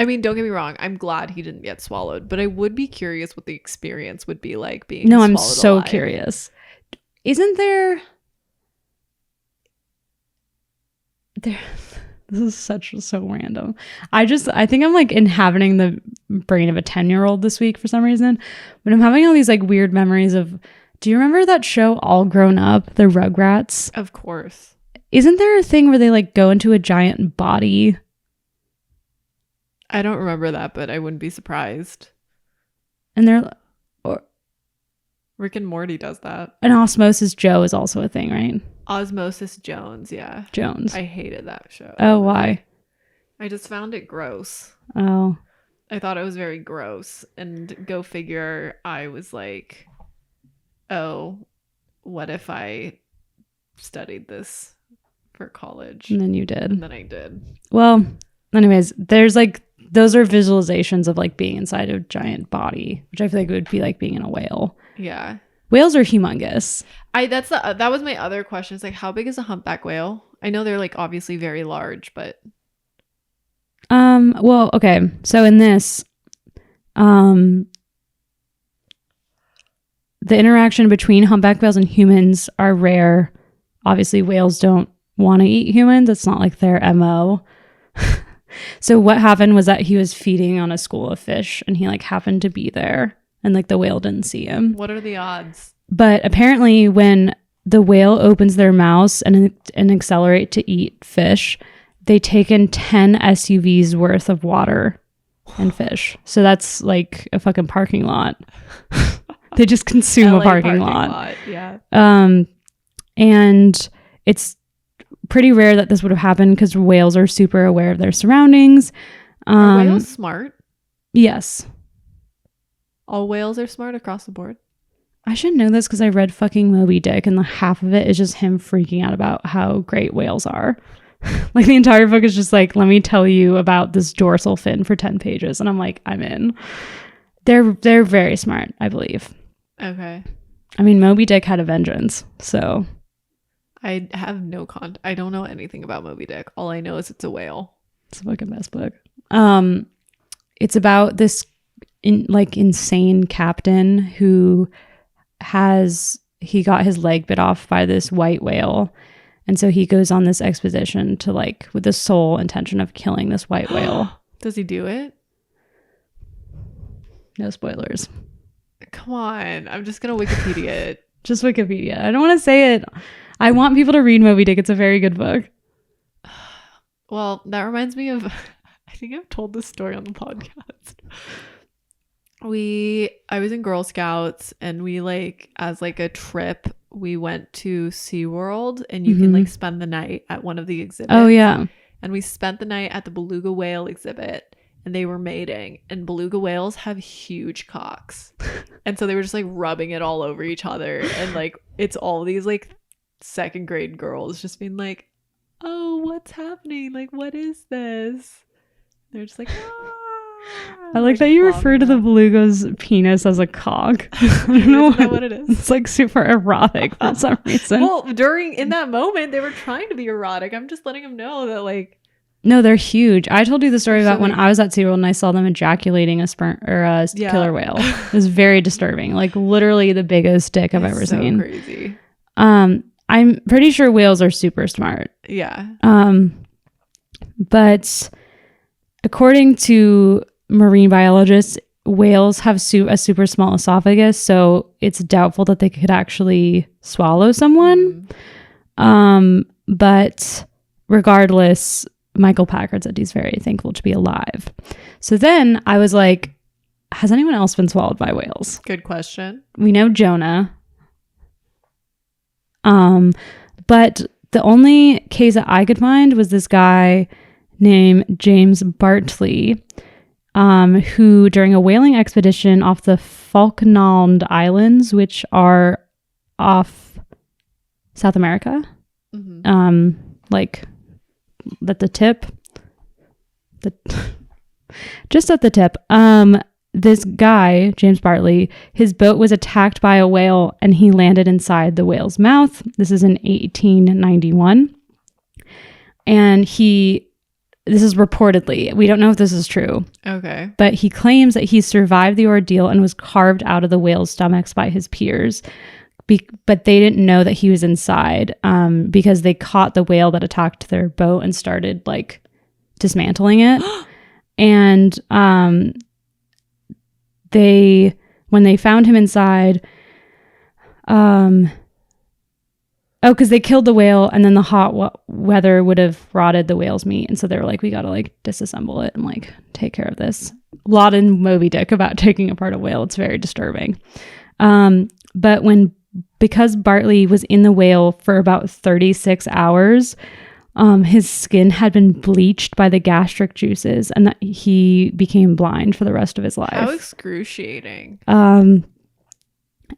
mean, don't get me wrong. I'm glad he didn't get swallowed, but I would be curious what the experience would be like being swallowed I'm so alive. Curious. Isn't there this is so random. I think I'm like inhabiting the brain of a 10-year-old this week for some reason, but I'm having all these like weird memories of, do you remember that show All Grown Up, the Rugrats? Of course. Isn't there a thing where they like go into a giant body? I don't remember that, but I wouldn't be surprised. And they're Rick and Morty does that. And Osmosis Joe is also a thing, right? Osmosis Jones, yeah. Jones. I hated that show. Oh, why? I just found it gross. Oh. I thought it was very gross. And go figure, I was like, oh, what if I studied this for college? And then you did. And then I did. Well, anyways, there's like, those are visualizations of like being inside a giant body, which I feel like would be like being in a whale. Yeah. Whales are humongous. That was my other question. It's like, how big is a humpback whale? I know they're like obviously very large, but well, okay. So in this, the interaction between humpback whales and humans are rare. Obviously, whales don't want to eat humans. It's not like their MO. So what happened was that he was feeding on a school of fish, and he like happened to be there, and like the whale didn't see him. What are the odds? But apparently when the whale opens their mouths and accelerate to eat fish, they take in 10 SUVs worth of water and fish. So that's like a fucking parking lot. They just consume LA a parking lot. Yeah. And it's pretty rare that this would have happened because whales are super aware of their surroundings. Are whales smart? Yes. All whales are smart across the board. I should know this because I read fucking Moby Dick and the half of it is just him freaking out about how great whales are. Like the entire book is just like, let me tell you about this dorsal fin for 10 pages. And I'm like, I'm in. They're very smart, I believe. Okay. I mean, Moby Dick had a vengeance, so. I have I don't know anything about Moby Dick. All I know is it's a whale. It's a fucking best book. It's about this insane captain who he got his leg bit off by this white whale. And so he goes on this expedition to with the sole intention of killing this white whale. Does he do it? No spoilers. Come on. I'm just going to Wikipedia it. Just Wikipedia. I don't want to say it. I want people to read Moby Dick. It's a very good book. Well, that reminds me of, I think I've told this story on the podcast. I was in Girl Scouts and we as a trip, we went to SeaWorld and you can spend the night at one of the exhibits. Oh yeah. And we spent the night at the beluga whale exhibit and they were mating, and beluga whales have huge cocks. And so they were just rubbing it all over each other. And it's all these second grade girls just being like, oh, what's happening? What is this? They're just I like that you refer to the beluga's penis as a cock. I don't know what it is. It's super erotic for some reason. Well, in that moment, they were trying to be erotic. I'm just letting them know that no, they're huge. I told you the story about when I was at SeaWorld and I saw them ejaculating a sperm or a killer whale. It was very disturbing. Literally the biggest dick I've ever seen. Crazy. I'm pretty sure whales are super smart. Yeah. But according to marine biologists, whales have a super small esophagus, so it's doubtful that they could actually swallow someone. But regardless, Michael Packard said he's very thankful to be alive. So then I was like, has anyone else been swallowed by whales? Good question. We know Jonah. But the only case that I could find was this guy named James Bartley, who during a whaling expedition off the Falkland Islands, which are off South America, at the tip, just at the tip, this guy, James Bartley, his boat was attacked by a whale and he landed inside the whale's mouth. This is in 1891. And this is reportedly, we don't know if this is true. Okay. But he claims that he survived the ordeal and was carved out of the whale's stomachs by his peers. But they didn't know that he was inside because they caught the whale that attacked their boat and started dismantling it. And when they found him inside, because they killed the whale and then the hot weather would have rotted the whale's meat. And so they were like, we got to disassemble it and take care of this. A lot in Moby Dick about taking apart a whale. It's very disturbing. But because Bartley was in the whale for about 36 hours, his skin had been bleached by the gastric juices and that he became blind for the rest of his life. How excruciating.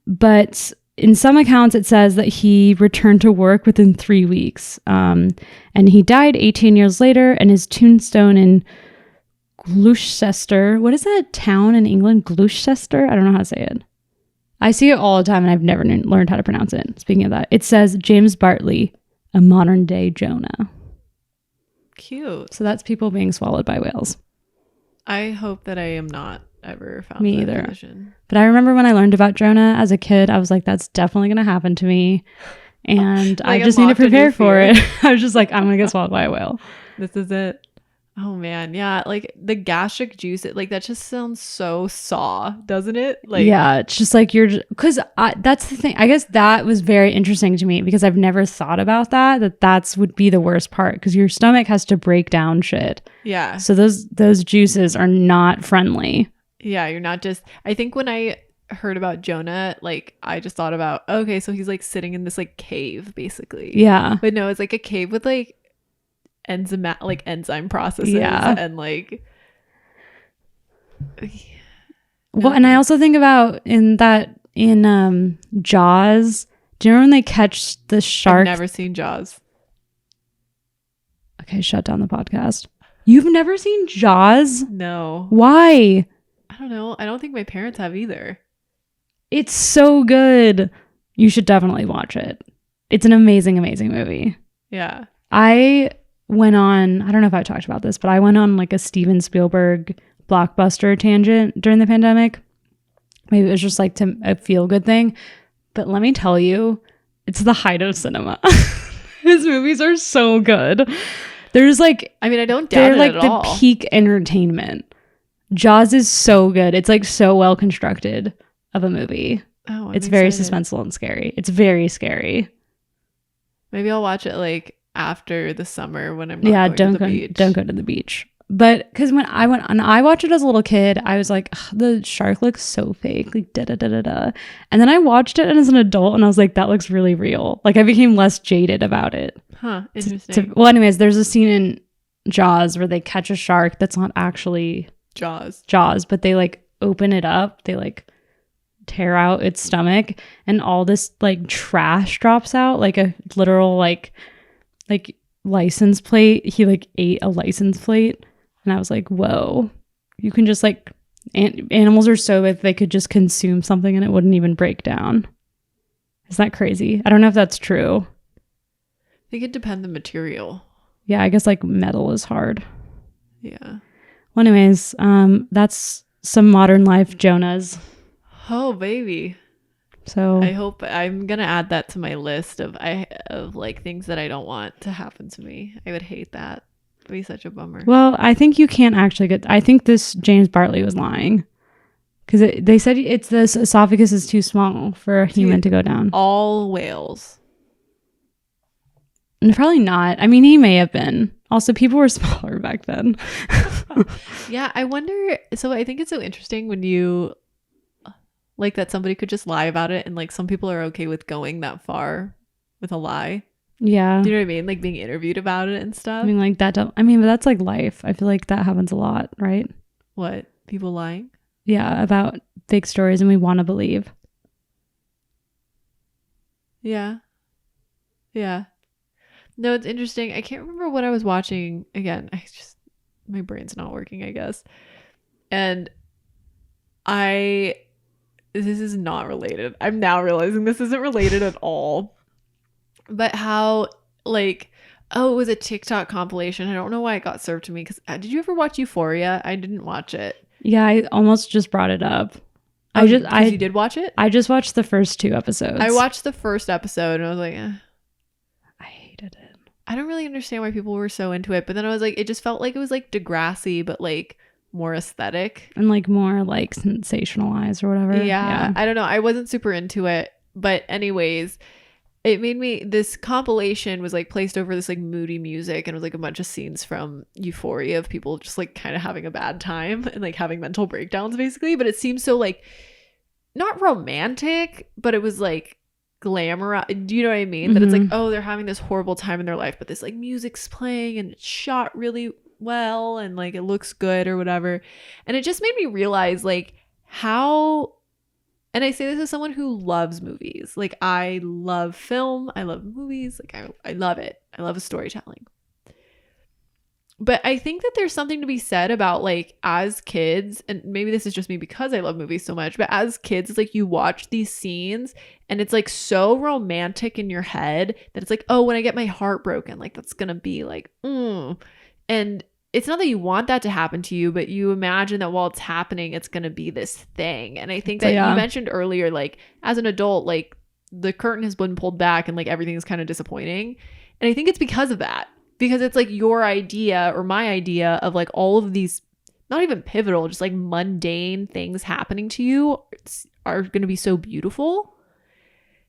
But in some accounts, it says that he returned to work within 3 weeks. And he died 18 years later, and his tombstone in Gloucester. What is that town in England? Gloucester? I don't know how to say it. I see it all the time and I've never learned how to pronounce it. Speaking of that, it says James Bartley, a modern day Jonah. Cute. So that's people being swallowed by whales. I hope that I am not ever found me in either. That position. But I remember when I learned about Jonah as a kid, I was like, that's definitely going to happen to me. And I just need to prepare for it. I was just like, I'm going to get swallowed by a whale. This is it. Oh man, yeah, like the gastric juice, like that just sounds so Saw, doesn't it? Like, yeah, it's just like because that's the thing. I guess that was very interesting to me because I've never thought about that's would be the worst part because your stomach has to break down shit. yeah, So those juices are not friendly. yeah, you're not just. I think when I heard about Jonah, like I just thought about, okay, so he's like sitting in this like cave, basically. Yeah. But no, it's like a cave with like enzyme processes and like. Well, and I also think about in Jaws. Do you remember when they catch the shark? I've never seen Jaws. Okay, shut down the podcast. You've never seen Jaws? No. Why? I don't know. I don't think my parents have either. It's so good. You should definitely watch it. It's an amazing, amazing movie. Yeah. I went on, I don't know if I talked about this, but I went on like a Steven Spielberg blockbuster tangent during the pandemic. Maybe it was just like a feel good thing. But let me tell you, it's the height of cinema. His movies are so good. There's like, I mean, I don't doubt it like at the all. peak entertainment. Jaws is so good. It's like so well constructed of a movie. Oh, it's very suspenseful and scary. It's very scary. Maybe I'll watch it like after the summer when I'm not going to the beach. Don't go to the beach. But because when I watched it as a little kid, I was like, the shark looks so fake, like da da da da da. And then I watched it as an adult, and I was like, that looks really real. Like I became less jaded about it. Huh? Interesting. Well, anyways, there's a scene in Jaws where they catch a shark that's not actually Jaws, but they like open it up. They like tear out its stomach, and all this like trash drops out, like a literal like license plate. He like ate a license plate. And I was like, whoa, you can just like, animals are so big they could just consume something and it wouldn't even break down. Isn't that crazy? I don't know if that's true. I think it depends on the material. Yeah, I guess like metal is hard. Yeah. Well, anyways, that's some modern life Jonas. Oh, baby. So I hope I'm going to add that to my list of like things that I don't want to happen to me. I would hate that. Be such a bummer. Well, I think you can't actually I think this James Bartley was lying because they said it's the esophagus is too small for a human to go down. All whales. And probably not. I mean, he may have been. Also, people were smaller back then. Yeah, I wonder. So I think it's so interesting when you like that somebody could just lie about it, and like some people are okay with going that far with a lie. Yeah. Do you know what I mean? Like being interviewed about it and stuff. I mean, like that. But that's like life. I feel like that happens a lot, right? What? People lying? Yeah, about fake stories, and we want to believe. Yeah. Yeah. No, it's interesting. I can't remember what I was watching. Again, my brain's not working, I guess. And this is not related. I'm now realizing this isn't related at all. But how, like, it was a TikTok compilation. I don't know why it got served to me. Because did you ever watch Euphoria? I didn't watch it. Yeah, I almost just brought it up. You did watch it? I just watched the first 2 episodes. I watched the first episode and I was like, I hated it. I don't really understand why people were so into it. But then I was like, it just felt like it was like Degrassi, but like more aesthetic. And like more like sensationalized or whatever. Yeah. I don't know. I wasn't super into it. But anyways, it made me, this compilation was like placed over this like moody music, and it was like a bunch of scenes from Euphoria of people just like kind of having a bad time and like having mental breakdowns basically. But it seems so like not romantic, but it was like glamour. Do you know what I mean? That it's like, oh, they're having this horrible time in their life, but this like music's playing and it's shot really well and like it looks good or whatever. And it just made me realize like how, and I say this as someone who loves movies. Like I love film. I love movies. Like I love it. I love storytelling. But I think that there's something to be said about like as kids, and maybe this is just me because I love movies so much, but as kids, it's like you watch these scenes and it's like so romantic in your head that it's like, oh, when I get my heart broken, like that's going to be like, And it's not that you want that to happen to you, but you imagine that while it's happening, it's going to be this thing. And I think that you mentioned earlier, like as an adult, like the curtain has been pulled back and like everything is kind of disappointing. And I think it's because of that. because it's like your idea or my idea of like all of these, not even pivotal, just like mundane things happening to you are going to be so beautiful.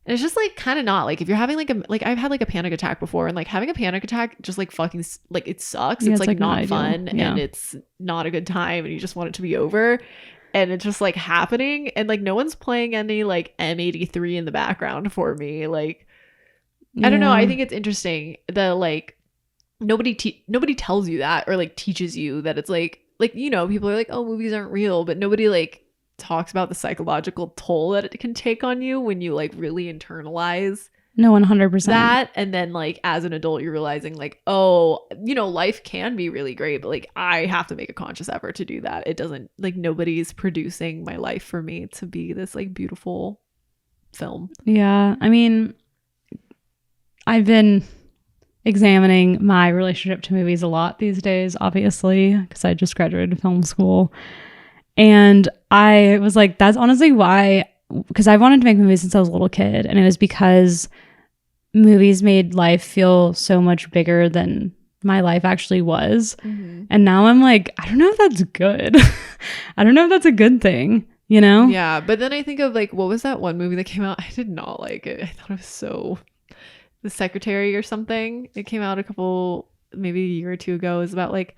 And it's just like kind of not. Like if you're having like I've had like a panic attack before, and like having a panic attack just like fucking like it sucks. Yeah, it's like not not fun, and it's not a good time, and you just want it to be over. And it's just like happening, and like no one's playing any like M83 in the background for me. Like I don't know. I think it's interesting that like nobody tells you that, or like teaches you that it's like you know, people are like, oh, movies aren't real, but nobody like talks about the psychological toll that it can take on you when you like really internalize 100% that. And then like as an adult you're realizing like, oh, you know, life can be really great, but like I have to make a conscious effort to do that. It doesn't, like, nobody's producing my life for me to be this like beautiful film. Yeah, I mean, I've been examining my relationship to movies a lot these days, obviously, because I just graduated film school. And I was like, that's honestly why, because I've wanted to make movies since I was a little kid. And it was because movies made life feel so much bigger than my life actually was. Mm-hmm. And now I'm like, I don't know if that's good. I don't know if that's a good thing, you know? Yeah. But then I think of like, what was that one movie that came out? I did not like it. I thought it was so... The Secretary or something. It came out maybe a year or two ago. It was about like,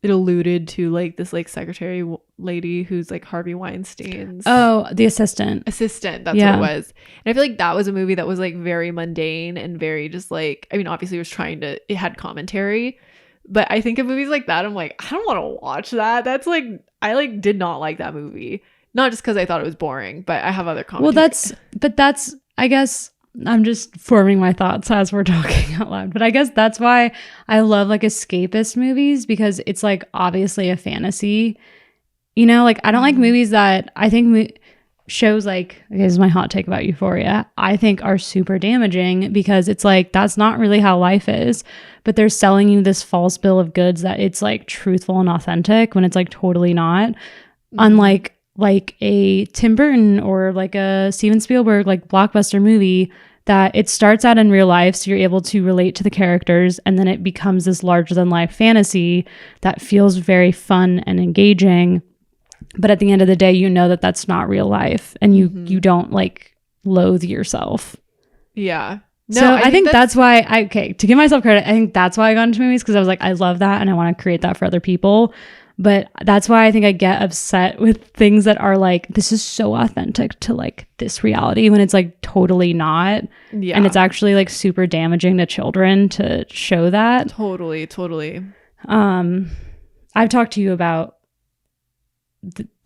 it alluded to like this like secretary lady who's like Harvey Weinstein's the assistant. That's what it was. And I feel like that was a movie that was like very mundane and very just like, I mean, obviously it had commentary, but I think of movies like that, I'm like, I don't want to watch that. That's like, I like did not like that movie, not just because I thought it was boring, but I have other commentary. Well, that's I guess I'm just forming my thoughts as we're talking out loud. But I guess that's why I love like escapist movies, because it's like obviously a fantasy. You know, like I don't like movies that I think shows like, okay, this is my hot take about Euphoria, I think are super damaging, because it's like that's not really how life is. But they're selling you this false bill of goods that it's like truthful and authentic when it's like totally not. Unlike like a Tim Burton or like a Steven Spielberg like blockbuster movie that it starts out in real life, so you're able to relate to the characters, and then it becomes this larger than life fantasy that feels very fun and engaging. But at the end of the day, you know that that's not real life, and you don't like loathe yourself. Yeah. No, so I think that's why to give myself credit, I think that's why I got into movies, because I was like, I love that and I want to create that for other people. But that's why I think I get upset with things that are like, this is so authentic to like this reality, when it's like totally not. Yeah. And it's actually like super damaging to children to show that. Totally. I've talked to you about,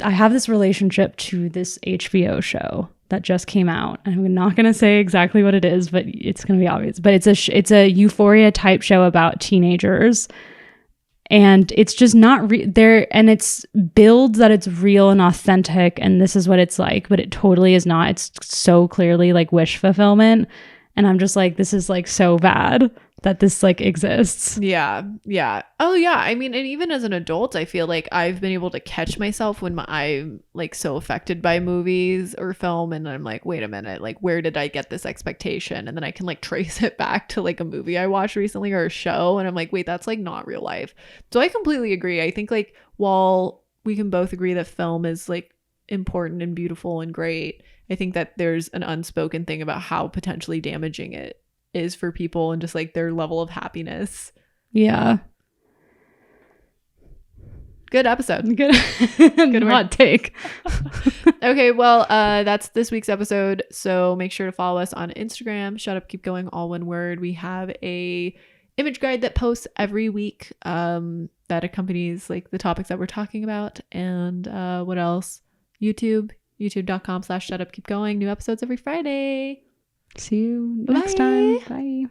I have this relationship to this HBO show that just came out. I'm not going to say exactly what it is, but it's going to be obvious. But it's a Euphoria type show about teenagers. And it's just not there, and it's builds that it's real and authentic, and this is what it's like, but it totally is not. It's so clearly like wish fulfillment, and I'm just like, this is like so bad that this like exists. Yeah. Oh yeah. I mean, and even as an adult, I feel like I've been able to catch myself when I'm like so affected by movies or film, and I'm like, wait a minute, like where did I get this expectation? And then I can like trace it back to like a movie I watched recently or a show, and I'm like, wait, that's like not real life. So I completely agree. I think like while we can both agree that film is like important and beautiful and great, I think that there's an unspoken thing about how potentially damaging it is for people and just like their level of happiness. Yeah. Good episode. Good hot take. Okay, well, that's this week's episode. So make sure to follow us on Instagram. Shut Up Keep Going, all one word. We have a image guide that posts every week that accompanies like the topics that we're talking about. And what else? youtube.com/shutupkeepgoing. New episodes every Friday. See you next time. Bye.